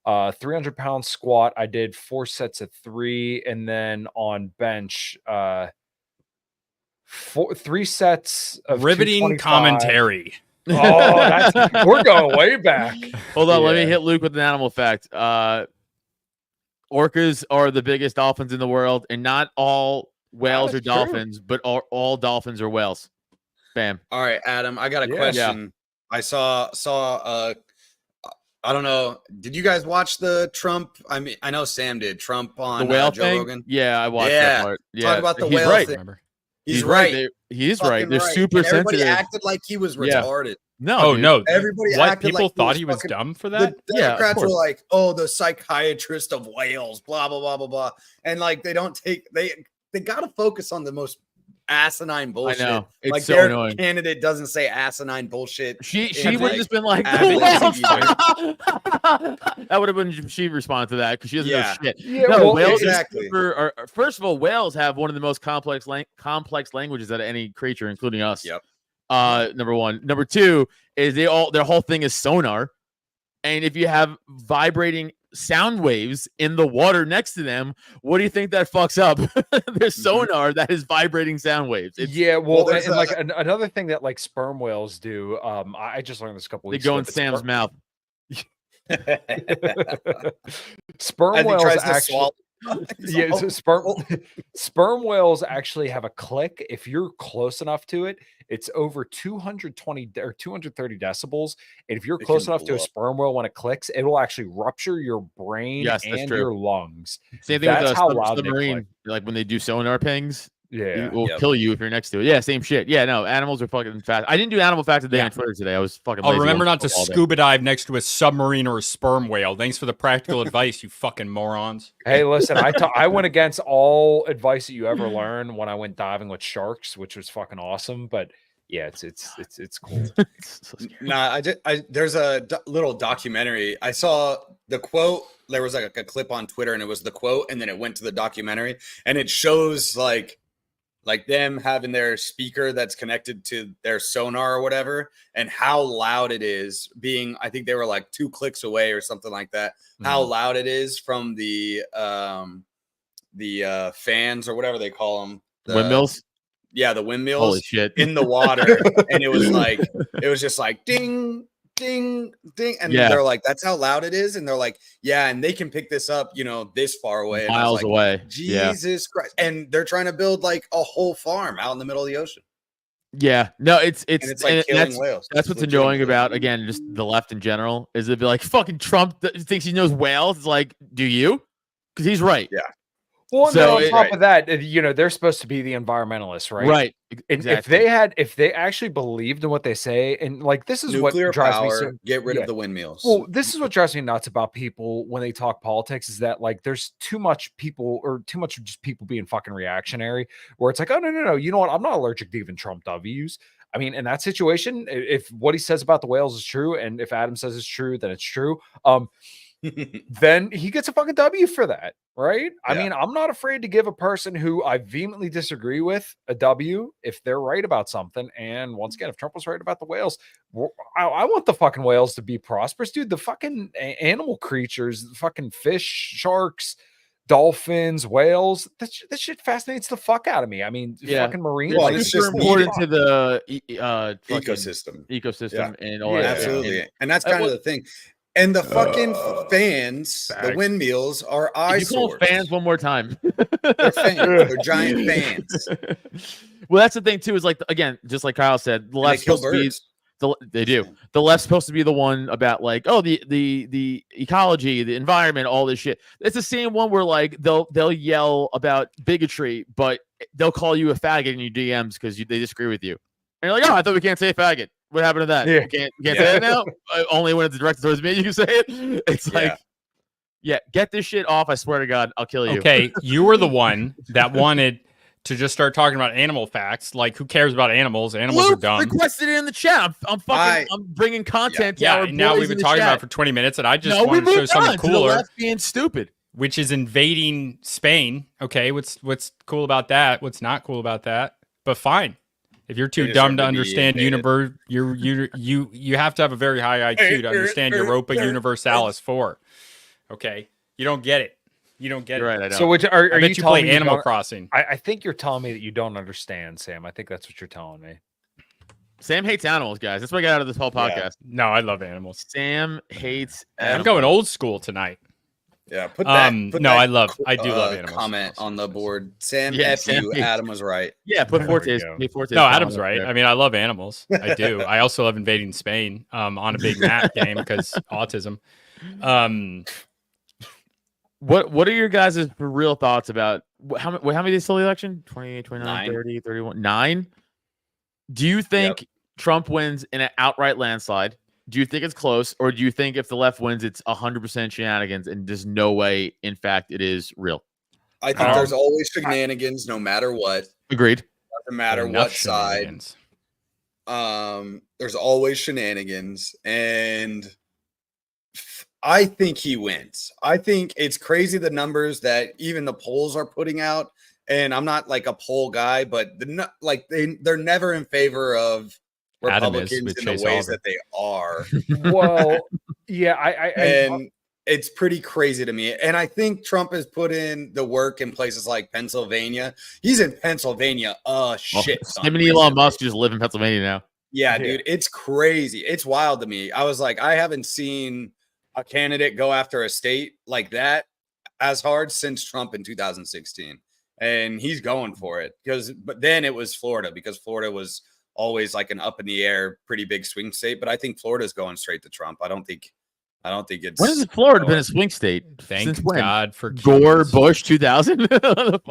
300-pound squat. I did 4 sets of 3, and then on bench, 3 sets of Riveting 225. commentary. Oh, we're going way back. Hold on, let me Yeah. hit Luke with an animal fact. Orcas are the biggest dolphins in the world, and not all whales are That's true. dolphins, but all dolphins are whales. Bam. all right, Adam, I got a Yeah. question. I saw I don't know. Did you guys watch the Trump? I mean, I know Sam did. Trump on The whale Joe thing? Rogan. Yeah, I watched Yeah. that part. Yeah, Talk about the he's whale right. thing. Remember? He's right. He is Fucking right. They're super And everybody sensitive. acted like he was Yeah. retarded. No, Oh dude. no! Everybody What acted people like thought he was fucking- dumb for The that? Yeah, of Democrats were course. like, "Oh, the psychiatrist of whales," blah blah blah blah blah, and like they don't take they got to focus on the most asinine bullshit. know. It's like so their annoying. candidate doesn't say asinine bullshit. She And, would have like, just been like, Abbott "The whales." and That would have been she responded to that because she doesn't Yeah. know shit. Yeah, No, well, whales exactly. are first of all, whales have one of the most complex languages out of any creature, including us. Yep. Number one. Number two is their whole thing is sonar, and if you have vibrating sound waves in the water next to them, what do you think that fucks up? There's sonar that is vibrating sound waves. It's, Yeah, well, there's and like another thing that like sperm whales do. I just learned this a couple they weeks go ago. in but Sam's mouth. Sperm And he whales tries to actually. swallow. Yeah, so sperm whales actually have a click. If you're close enough to it, it's over 220 or 230 decibels. And if you're It close can enough to a blow up. sperm whale when it clicks, it will actually rupture your brain Yes, that's and true. your lungs. Same thing That's with a how loud they submarine. click. Like when they do sonar pings, Yeah. it will Yep. kill you if you're next to it. Yeah, same shit. Yeah, no, animals are fucking fast. I didn't do animal facts today Yeah. on Twitter today. I was fucking. I'll lazy remember on not to all day. scuba dive next to a submarine or a sperm whale. Thanks for the practical advice, you fucking morons. Hey, listen, I went against all advice that you ever learn when I went diving with sharks, which was fucking awesome. But yeah, it's cool. Nah, there's a little documentary. I saw the quote. There was like a clip on Twitter, and it was the quote, and then it went to the documentary, and it shows like them having their speaker that's connected to their sonar or whatever, and how loud it is. Being, I think they were like 2 clicks away or something like that. How loud it is from the fans or whatever they call them, windmills. Yeah, the windmills. Holy shit. In the water. And it was just like ding, ding, ding. And they're like, that's how loud it is. And they're like, yeah, and they can pick this up, this far away. And miles away. Jesus Christ. And they're trying to build like a whole farm out in the middle of the ocean. Yeah, no, it's like killing whales. That's what's annoying about, again, just the left in general, is it'd be like, fucking Trump thinks he knows whales. It's like, do you? Because he's right. Yeah. Well, so, on top of that, they're supposed to be the environmentalists, right? Right. Exactly. If they actually believed in what they say, and like this is nuclear what drives power, me get rid of the windmills. Well, this is what drives me nuts about people when they talk politics, is that like there's too much people, or too much of just people being fucking reactionary, where it's like, oh no, you know what? I'm not allergic to even Trump W's. I mean, in that situation, if what he says about the whales is true, and if Adam says it's true, then it's true. Then he gets a fucking W for that, right? I mean, I'm not afraid to give a person who I vehemently disagree with a W if they're right about something. And once again, if Trump was right about the whales, I want the fucking whales to be prosperous, dude. The fucking animal creatures, the fucking fish, sharks, dolphins, whales, that shit fascinates the fuck out of me. I mean, fucking marine life is super important to the ecosystem and all that. Absolutely. And that's kind of the thing. And the fucking fans, the windmills, are eyesores. You call fans one more time. They're fans. They're giant fans. Well, that's the thing too. Is like, again, just like Kyle said, the left's supposed to be. They do. The left's supposed to be the one about like, oh, the ecology, the environment, all this shit. It's the same one where like they'll yell about bigotry, but they'll call you a faggot in your DMs because they disagree with you. And you're like, oh, I thought we can't say faggot. What happened to that? Yeah. You can't say it now? Only when it's directed towards me, you can say it. It's like, get this shit off. I swear to God, I'll kill you. Okay, you were the one that wanted to just start talking about animal facts. Like, who cares about animals? Animals are dumb. Requested it in the chat. I'm bringing content. Yeah, and now we've been talking about it for 20 minutes, and I just wanted to show something cooler. Being stupid. Which is invading Spain. Okay, what's cool about that? What's not cool about that? But fine. If you're too dumb to understand universe, you have to have a very high IQ to understand Europa Universalis 4. Okay, you don't get it. You don't get it. Right. I don't. So, are you telling me Animal Crossing? I think you're telling me that you don't understand, Sam. I think that's what you're telling me. Sam hates animals, guys. That's what I got out of this whole podcast. No, I love animals. Sam hates animals. I'm going old school tonight. Yeah, put that. I do love animals. Comment on the board. Sam, F you. Adam was right. Yeah, put Fortes. No, Adam's right. I mean, I love animals. I do. I also love invading Spain on a big map game because autism. What are your guys' real thoughts about how many days till the election? 28, 29, 9. 30, 31, 9? Do you think Trump wins in an outright landslide? Do you think it's close, or do you think if the left wins, it's 100% shenanigans and there's no way, in fact, it is real? I think there's always shenanigans, no matter what. Agreed. Doesn't matter what side. There's always shenanigans, and I think he wins. I think it's crazy the numbers that even the polls are putting out, and I'm not like a poll guy, but they're never in favor of Republicans in the ways that they are. Well, yeah, and it's pretty crazy to me. And I think Trump has put in the work in places like Pennsylvania. He's in Pennsylvania. Shit. Him and Elon Musk just live in Pennsylvania now. Yeah, dude, it's crazy. It's wild to me. I was like, I haven't seen a candidate go after a state like that as hard since Trump in 2016. And he's going for it but then it was Florida, because Florida was always like an up in the air, pretty big swing state. But I think Florida's going straight to Trump. I don't think I don't think it's. When has Florida been a swing state? Thank Since when? God for Gore, Cubans. Bush, 2000.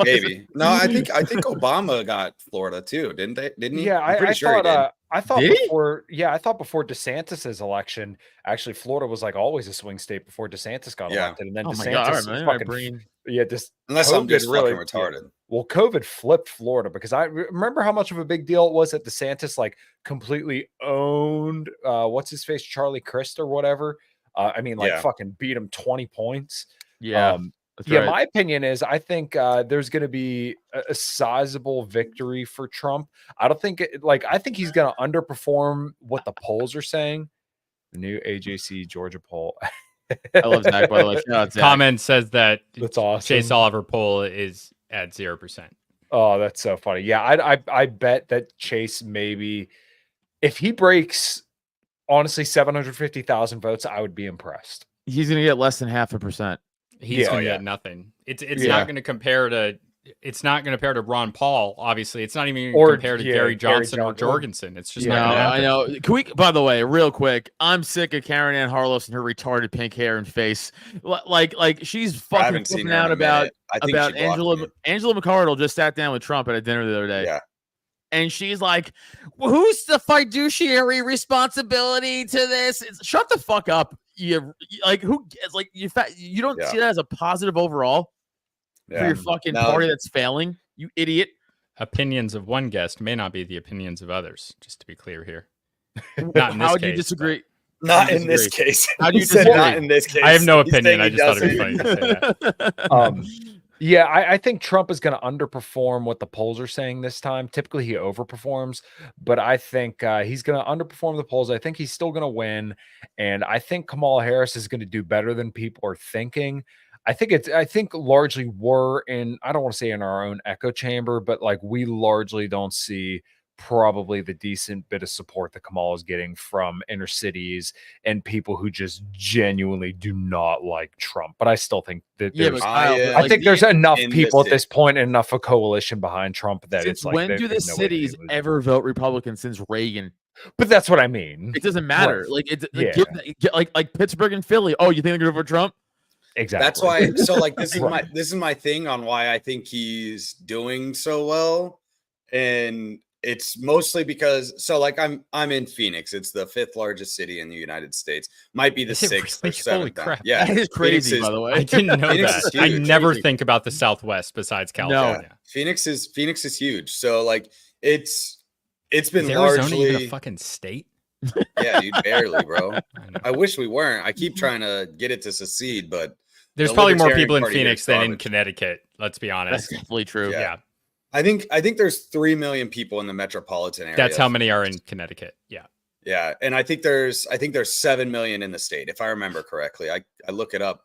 Maybe. No, I think Obama got Florida too, didn't he? Yeah, I'm pretty sure he did. I thought Did he? before. Yeah, I thought before DeSantis's election, actually, Florida was like always a swing state before DeSantis got elected, and then Oh my DeSantis God, is man, fucking just Unless I'm just really fucking retarded. Well, COVID flipped Florida because I remember how much of a big deal it was that DeSantis like completely owned what's his face, Charlie Crist or whatever. I mean, like fucking beat him 20 points. Yeah. Yeah, my opinion is I think there's going to be a sizable victory for Trump. I don't think I think he's going to underperform what the polls are saying. The new AJC Georgia poll. I love Zach, by the way. Shout out, Zach. Comment says that That's awesome. Chase Oliver poll is at 0%. Oh, that's so funny. Yeah, I bet that Chase maybe if he breaks honestly 750,000 votes, I would be impressed. He's going to get less than 0.5%. He's going to get nothing. It's not going to compare to. It's not going to compare to Ron Paul. Obviously, it's not even going to compare to Gary Johnson or Jorgensen. It's just not going to happen. I know. Can we? By the way, real quick, I'm sick of Karen Ann Harlos and her retarded pink hair and face. Like she's fucking flipping out about Angela McArdle just sat down with Trump at a dinner the other day. Yeah. And she's like, well, "Who's the fiduciary responsibility to this?" Shut the fuck up. You don't see that as a positive overall for your fucking party that's failing, you idiot. Opinions of one guest may not be the opinions of others. Just to be clear here. Not in this How case, do you disagree? Not in this case. How do you said disagree? not in this case? I have no opinion. I just thought it'd be funny to say that. Yeah, I think Trump is going to underperform what the polls are saying this time. Typically, he overperforms, but I think he's going to underperform the polls. I think he's still going to win, and I think Kamala Harris is going to do better than people are thinking. I think largely we're in, I don't want to say in our own echo chamber, but like we largely don't see probably the decent bit of support that Kamala is getting from inner cities and people who just genuinely do not like Trump. But I still think that I think there's enough people at this point and enough of a coalition behind Trump that it's like, when do the cities ever vote Republican since Reagan? But that's what I mean. It doesn't matter. Like Pittsburgh and Philly. Oh, you think they're going to vote for Trump? Exactly. That's why. So like this is my thing on why I think he's doing so well, and it's mostly because like I'm in Phoenix. It's the 5th largest city in the United States. Might be the 6th or 7th. Holy crap! Yeah, that is crazy. By the way, I didn't know that. I never think about the Southwest besides California. No. Phoenix is huge. So like it's been Arizona largely even a fucking state. Yeah, dude, barely, bro. I wish we weren't. I keep trying to get it to secede, but there's probably more people in Phoenix than in Connecticut. Let's be honest. That's definitely true. Yeah. I think there's 3 million people in the metropolitan area. That's how many are in Connecticut. Yeah. Yeah. And I think there's 7 million in the state, if I remember correctly. I look it up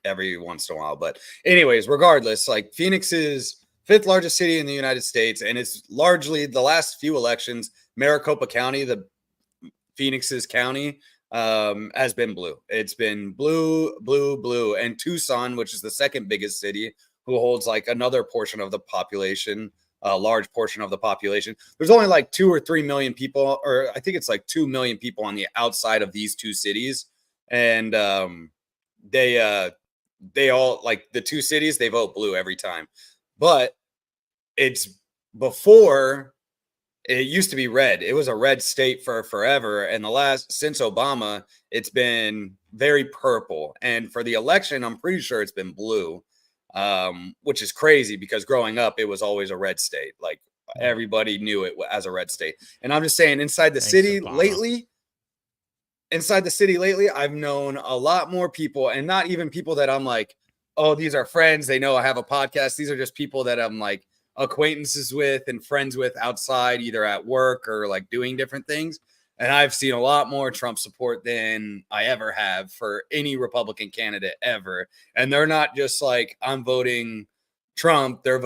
every once in a while. But anyways, regardless, like Phoenix is 5th largest city in the United States, and it's largely the last few elections, Maricopa County, the Phoenix's county, has been blue. It's been blue, and Tucson, which is the second biggest city, who holds like another portion of the population, a large portion of the population. There's only like 2 or 3 million people, or I think it's like 2 million people on the outside of these two cities, and they all, like the two cities, they vote blue every time. But it's before. It used to be red. It was a red state for forever. And since Obama, it's been very purple. And for the election, I'm pretty sure it's been blue, which is crazy because growing up, it was always a red state. Like everybody knew it as a red state. And I'm just saying inside the city lately, I've known a lot more people, and not even people that I'm like, oh, these are friends. They know I have a podcast. These are just people that I'm like, acquaintances with and friends with outside, either at work or like doing different things. And I've seen a lot more Trump support than I ever have for any Republican candidate ever. And they're not just like, I'm voting Trump. They're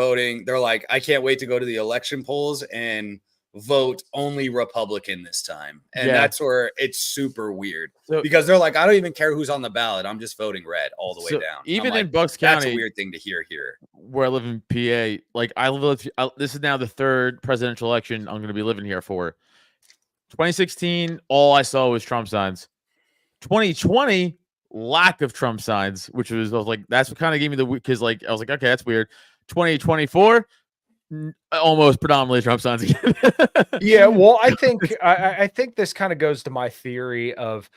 like, I can't wait to go to the election polls and vote only Republican this time. And that's where it's super weird because they're like, I don't even care who's on the ballot. I'm just voting red all the way down. Even in Bucks County, that's a weird thing to hear here. Where I live in PA, like this is now the 3rd presidential election I'm going to be living here for. 2016, all I saw was Trump signs. 2020, lack of Trump signs, which was like, that's what kind of gave me the, because like I was like, okay, that's weird. 2024, almost predominantly Trump signs again. Yeah, well, I think this kind of goes to my theory of,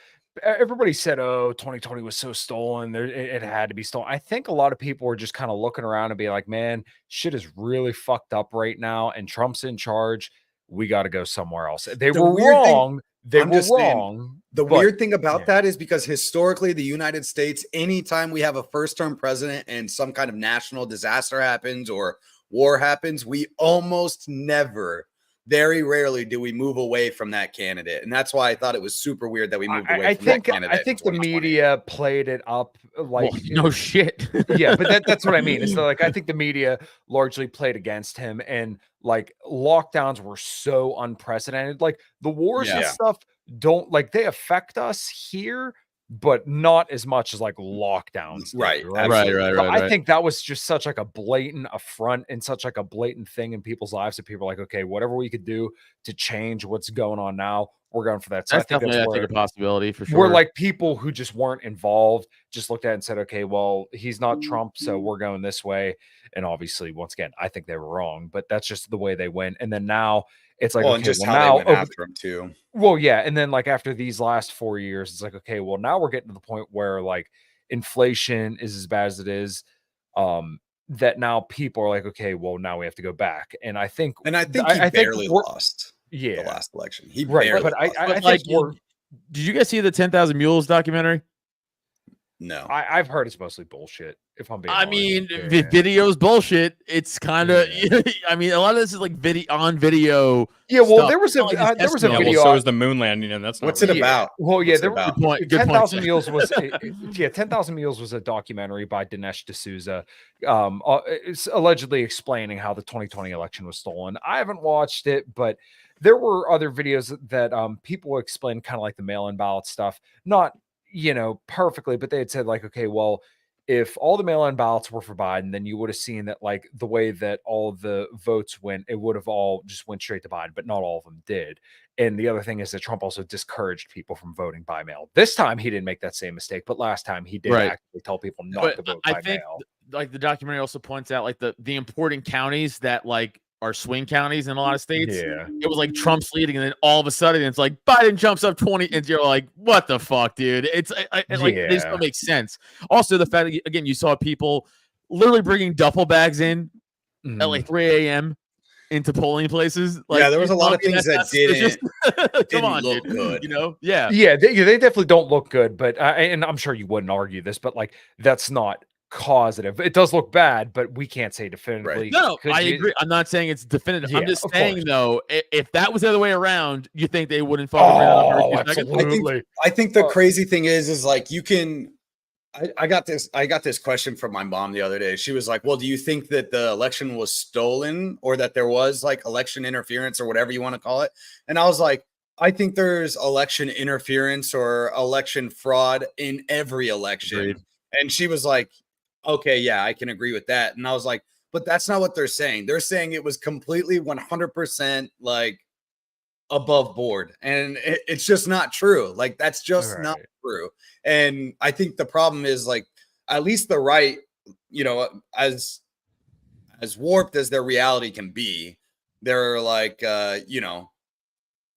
everybody said, oh, 2020 was so stolen. It had to be stolen. I think a lot of people were just kind of looking around and being like, man, shit is really fucked up right now, and Trump's in charge. We got to go somewhere else. They were wrong. They were wrong. The weird thing about that is because historically, the United States, anytime we have a first-term president and some kind of national disaster happens or war happens, we almost never, very rarely do we move away from that candidate. And that's why I thought it was super weird that we moved away from that candidate. I think the media played it up like, well, no shit. Yeah, but that's what I mean. It's like, I think the media largely played against him, and like lockdowns were so unprecedented. Like the wars and stuff don't, like, they affect us here, but not as much as like lockdowns. Right. I think that was just such like a blatant affront and such like a blatant thing in people's lives that people are like, okay, whatever we could do to change what's going on now, we're going for that. So That's definitely I think a possibility for sure. We're like people who just weren't involved, just looked at it and said, okay, well, he's not Trump, so we're going this way. And obviously, once again, I think they were wrong, but that's just the way they went. And then now it's like, well, okay, and just well, how now, they went after him too. Well, yeah. And then like after these last 4 years, it's like, okay, well, now we're getting to the point where like inflation is as bad as it is. That now people are like, okay, well, now we have to go back. And I think he barely lost the last election. He barely but lost. I think did you guys see the 10,000 Mules documentary? No, I've heard it's mostly bullshit. If I'm being I honest. mean, video's bullshit. It's kind of, I mean, a lot of this is like video. Yeah, well, stuff. there was a video. Well, so is the moon landing, and that's not what's it about. Well, yeah, there about? was 10,000 Mules was 10,000 Mules was a documentary by Dinesh D'Souza, it's allegedly explaining how the 2020 election was stolen. I haven't watched it, but there were other videos that people explained kind of like the mail-in ballot stuff, not perfectly, but they had said like, okay, well, if all the mail-in ballots were for Biden, then you would have seen that like the way that all the votes went, it would have all just went straight to Biden, but not all of them did. And the other thing is that Trump also discouraged people from voting by mail. This time he didn't make that same mistake, but last time he did actually tell people not to vote by mail. Like the documentary also points out like the important counties that like are swing counties in a lot of states. Yeah, it was like Trump's leading, and then all of a sudden it's like Biden jumps up 20, and you're like, what the fuck, dude? It's like this don't make sense. Also, the fact that again you saw people literally bringing duffel bags in at like 3 a.m. into polling places. Like, yeah, there was a lot of things that didn't look good. Yeah, they definitely don't look good. But and I'm sure you wouldn't argue this, but like that's not causative. It does look bad, but we can't say definitively. Right. No, I agree. I'm not saying it's definitive. I'm just saying though, if that was the other way around, you think they wouldn't fucking absolutely. I think the crazy thing is like you can. I got this question from my mom the other day. She was like, "Well, do you think that the election was stolen or that there was like election interference or whatever you want to call it?" And I was like, "I think there's election interference or election fraud in every election." Agreed. And she was like, okay, yeah, I can agree with that. And I was like, but that's not what they're saying. They're saying it was completely 100% like above board. And it's just not true. Like, that's just not true. And I think the problem is like, at least the right, as warped as their reality can be, they're like,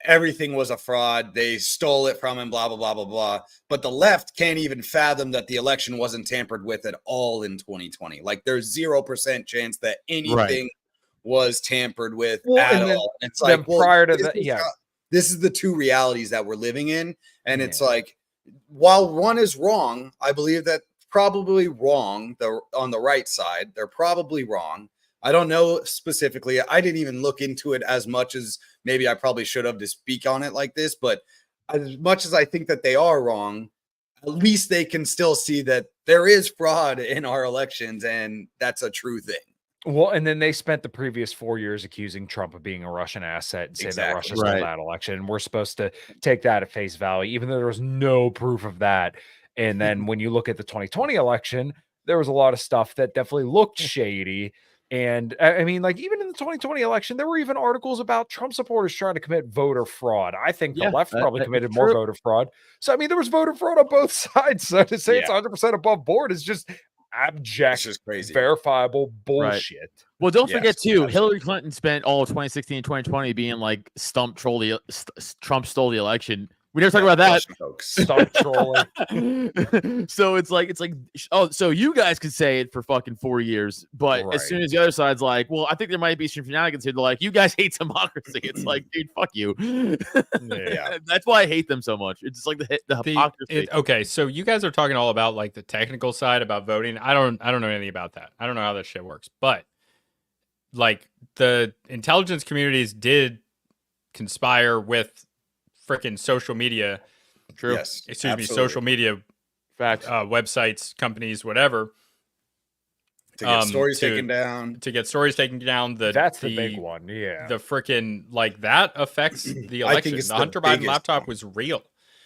everything was a fraud. They stole it from him, blah, blah, blah, blah, blah. But the left can't even fathom that the election wasn't tampered with at all in 2020. Like there's 0% chance that anything was tampered with at all. And it's like, prior to that, this is the two realities that we're living in. And it's like, while one is wrong, I believe that probably wrong on the right side. They're probably wrong. I don't know specifically. I didn't even look into it as much as maybe I probably should have to speak on it like this. But as much as I think that they are wrong, at least they can still see that there is fraud in our elections, and that's a true thing. Well, and then they spent the previous 4 years accusing Trump of being a Russian asset and say that Russia stole that election. And we're supposed to take that at face value, even though there was no proof of that. And then when you look at the 2020 election, there was a lot of stuff that definitely looked shady. And I mean, like, even in the 2020 election, there were even articles about Trump supporters trying to commit voter fraud. I think the left probably committed more voter fraud. So, I mean, there was voter fraud on both sides. So to say it's 100% above board is just abject, it's just crazy, verifiable bullshit. Right. Well, don't forget too, Hillary Clinton spent all of 2016 and 2020 being like Trump stole the election. We never talk about that. Stump trolling. So it's like, oh, so you guys could say it for fucking 4 years, but as soon as the other side's like, well, I think there might be some shenanigans here. They're like, you guys hate democracy. It's like, dude, fuck you. That's why I hate them so much. It's just like the hypocrisy. Okay, so you guys are talking all about like the technical side about voting. I don't know anything about that. I don't know how that shit works, but like the intelligence communities did conspire with freaking social media. True. Yes, excuse me, social media facts, websites, companies, whatever, to get stories taken down. That's the big one. Yeah, the freaking like that affects the election. The Hunter Biden laptop was real.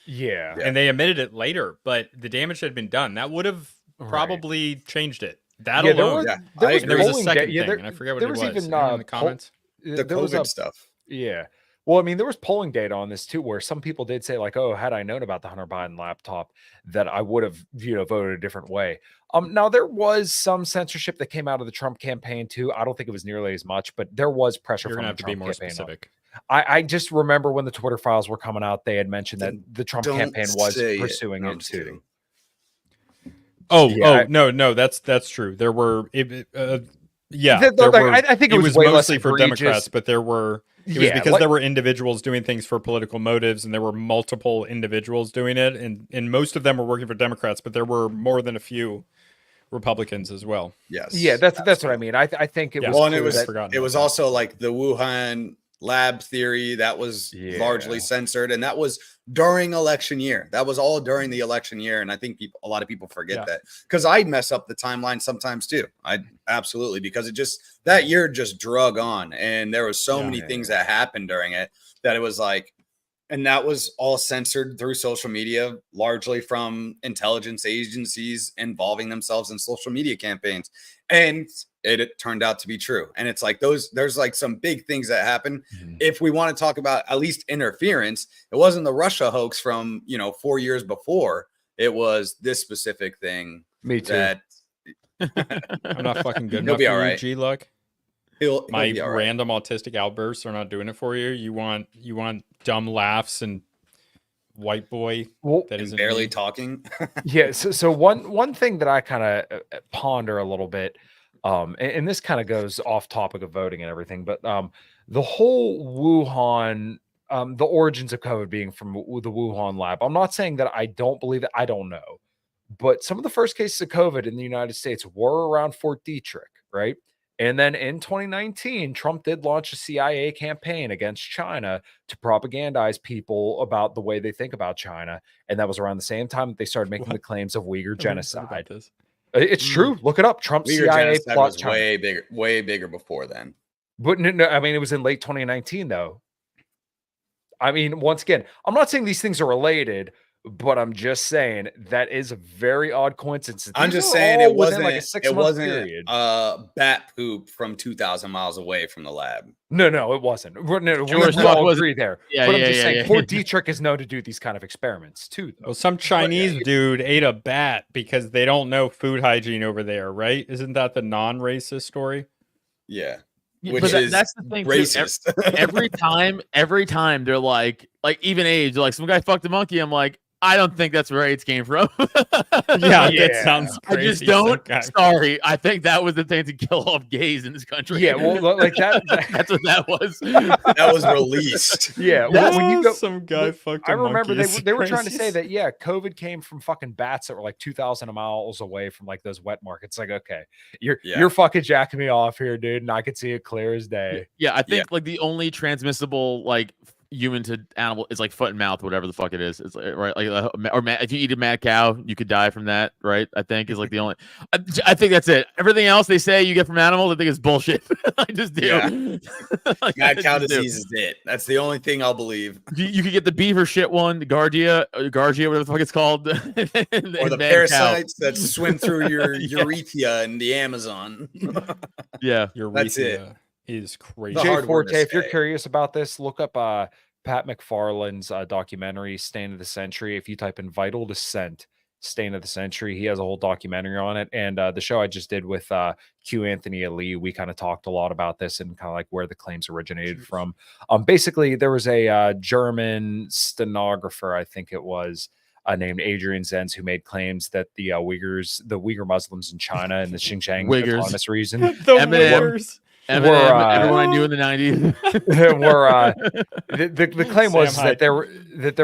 Yeah, and they admitted it later, but the damage had been done. That would have probably changed it. That alone. There was a second thing, and I forget what it was. Even in the comments, the COVID stuff. Yeah. Well, I mean, there was polling data on this too, where some people did say like, "Oh, had I known about the Hunter Biden laptop, that I would have, voted a different way." Now there was some censorship that came out of the Trump campaign too. I don't think it was nearly as much, but there was pressure from the Trump campaign. You're gonna have to be more specific. I just remember when the Twitter files were coming out, they had mentioned that the Trump campaign was pursuing it too. No, that's true. There were, I think it was mostly for Democrats, but there were. It was because there were individuals doing things for political motives, and there were multiple individuals doing it, and most of them were working for Democrats, but there were more than a few Republicans as well. Yes. Yeah, that's what I mean. I think it was. Well, and it was also like the Wuhan lab theory that was largely censored, and that was during election year. That was all during the election year, and I think a lot of people forget that, because I'd mess up the timeline sometimes too. I absolutely, because that year just drug on, and there was so many things that happened during it that it was like, and that was all censored through social media, largely from intelligence agencies involving themselves in social media campaigns, and it turned out to be true. And it's like there's like some big things that happen. If we want to talk about at least interference, it wasn't the Russia hoax from 4 years before. It was this specific thing. Me too. That I'm not fucking good enough for you, G-Luck. My random autistic outbursts are not doing it for you. You want dumb laughs and white boy that isn't barely talking. So one thing that I kind of ponder a little bit, and this kind of goes off topic of voting and everything, but the whole Wuhan, the origins of COVID being from the Wuhan lab. I'm not saying that I don't believe it. I don't know, but some of the first cases of COVID in the United States were around Fort Detrick, right? And then in 2019, Trump did launch a CIA campaign against China to propagandize people about the way they think about China. And that was around the same time that they started making the claims of Uyghur genocide. It's true. Look it up. Trump's Uyghur CIA plot was way bigger before then. But no, I mean, it was in late 2019, though. I mean, once again, I'm not saying these things are related, but I'm just saying that is a very odd coincidence. I'm just saying it wasn't like a 6-month period. Bat poop from 2,000 miles away from the lab. No, it wasn't. We all agree there. But I'm just saying Fort Detrick is known to do these kind of experiments too, though. Well, some Chinese dude ate a bat because they don't know food hygiene over there, right? Isn't that the non-racist story? Yeah. Which is that's the thing. Racist. Every time they're like even age, like some guy fucked a monkey. I'm like, I don't think that's where AIDS came from. That sounds crazy. I just don't. Sorry, I think that was the thing to kill off gays in this country. Yeah, well, like that. That's what that was. That was released. Yeah, well, when you go, some guy fucked. I remember they were trying to say that COVID came from fucking bats that were like 2,000 miles away from like those wet markets. Like, okay, you're fucking jacking me off here, dude, and I could see it clear as day. Yeah, I think like the only transmissible like human to animal, it's like foot and mouth, whatever the fuck it is. It's right, like if you eat a mad cow, you could die from that, right? I think is like the only. I think that's it. Everything else they say you get from animals, I think is bullshit. I just do. Yeah. Like, mad cow disease is it. That's the only thing I'll believe. You could get the beaver shit one, the Gargia, whatever the fuck it's called, or the parasites that swim through your urethra in the Amazon. Yeah, that's it. Is crazy. Jay Forte, if you're curious about this, look up Pat McFarlane's documentary Stain of the Century. If you type in Vital Descent Stain of the Century, he has a whole documentary on it. And the show I just did with Q Anthony Ali, we kind of talked a lot about this and kind of like where the claims originated from. Basically, there was a German stenographer, I think it was, named Adrian Zenz, who made claims that the Uyghur Muslims in China and the Xinjiang Autonomous Region, the Uyghurs. Everyone I knew in the 90s. The claim was that there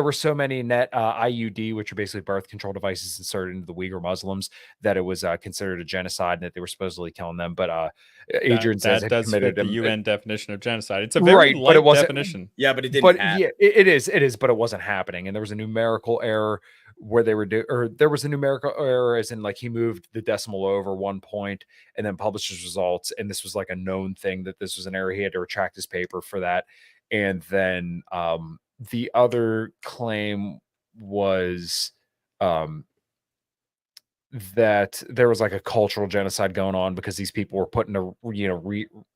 were so many net IUD, which are basically birth control devices, inserted into the Uyghur Muslims that it was considered a genocide and that they were supposedly killing them. But Adrian says that does fit the UN definition of genocide. It's a right, very but it wasn't, definition. Yeah, but it didn't. But yeah, it is, but it wasn't happening, and there was a numerical error where there was a numerical error as in like he moved the decimal over 1 point and then published his results, and this was like a known thing that this was an error. He had to retract his paper for that. And then the other claim was that there was like a cultural genocide going on because these people were put into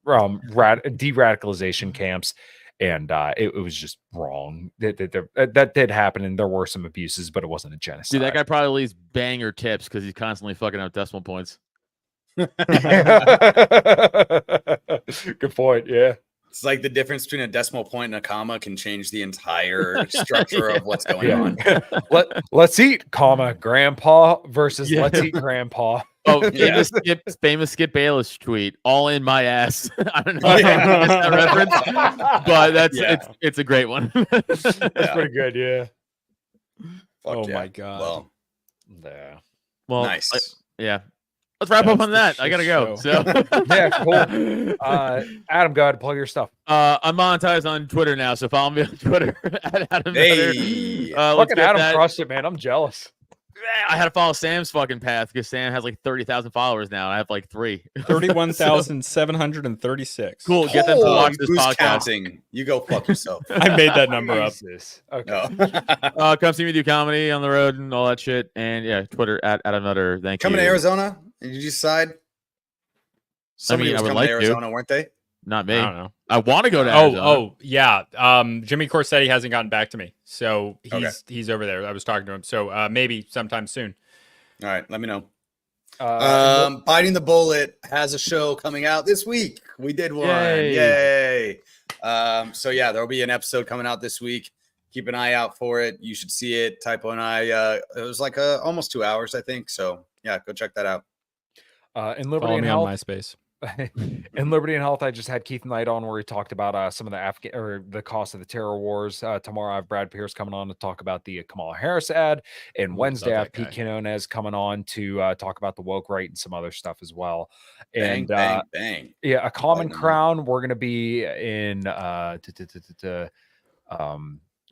de-radicalization camps. And it was just wrong. That did happen, and there were some abuses, but it wasn't a genocide. Dude, that guy probably leaves banger tips because he's constantly fucking up decimal points. Good point. Yeah, it's like the difference between a decimal point and a comma can change the entire structure of what's going on. Let's eat, comma, grandpa versus let's eat, grandpa. Oh, famous Skip Bayless tweet, all in my ass. I don't know if I missed that reference, but it's a great one. That's pretty good, yeah. My god. Well, nice. Let's wrap up on that. I gotta go. So yeah, cool. Adam, go ahead and plug your stuff. I'm monetized on Twitter now, so follow me on Twitter at Adam. Fucking Adam crushed it, man. I'm jealous. I had to follow Sam's fucking path because Sam has like 30,000 followers now. I have like 31,736. Cool. Get them to watch this podcast. Counting? You go fuck yourself. I made that number up. Okay. Come see me do comedy on the road and all that shit. And yeah, Twitter at Adam Nutter. Thank you. Coming to Arizona? Did you decide? Somebody was coming to Arizona, weren't they? Not me. I don't know. I want to go to Arizona. Oh, yeah. Jimmy Corsetti hasn't gotten back to me, so he's over there. I was talking to him, so maybe sometime soon. All right, let me know. Biting the Bullet has a show coming out this week. We did one. Yay. So yeah, there'll be an episode coming out this week. Keep an eye out for it. You should see it. Typo and I. It was like almost 2 hours, I think. So yeah, go check that out. In Liberty and Health, on MySpace. In Liberty and Health, I just had Keith Knight on where he talked about some of the cost of the terror wars. Tomorrow I have Brad Pierce coming on to talk about the Kamala Harris ad, and Wednesday I have Pete Quinones coming on to talk about the woke right and some other stuff as well. And bang. Yeah, A Common Crown. We're gonna be in we're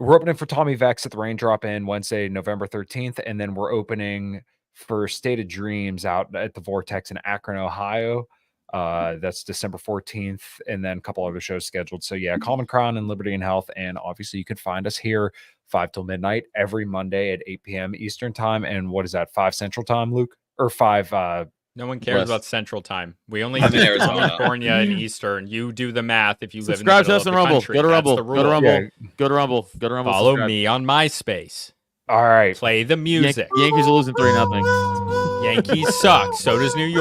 opening for Tommy Vex at the Raindrop Inn Wednesday, November 13th, and then we're opening for State of Dreams out at the Vortex in Akron, Ohio. That's December 14th, and then a couple other shows scheduled. So yeah, Common Crown and Liberty and Health, and obviously you can find us here 5 till midnight every Monday at 8 p.m. Eastern time. And what is that, 5 Central time, Luke? Or 5 no one cares about Central time. We only have California and Eastern. You do the math if you live in the middle of the country. Go to Rumble. Go to Rumble. Follow me on MySpace. All right. Play the music. Yankees are losing 3-0. Yankees suck. So does New York.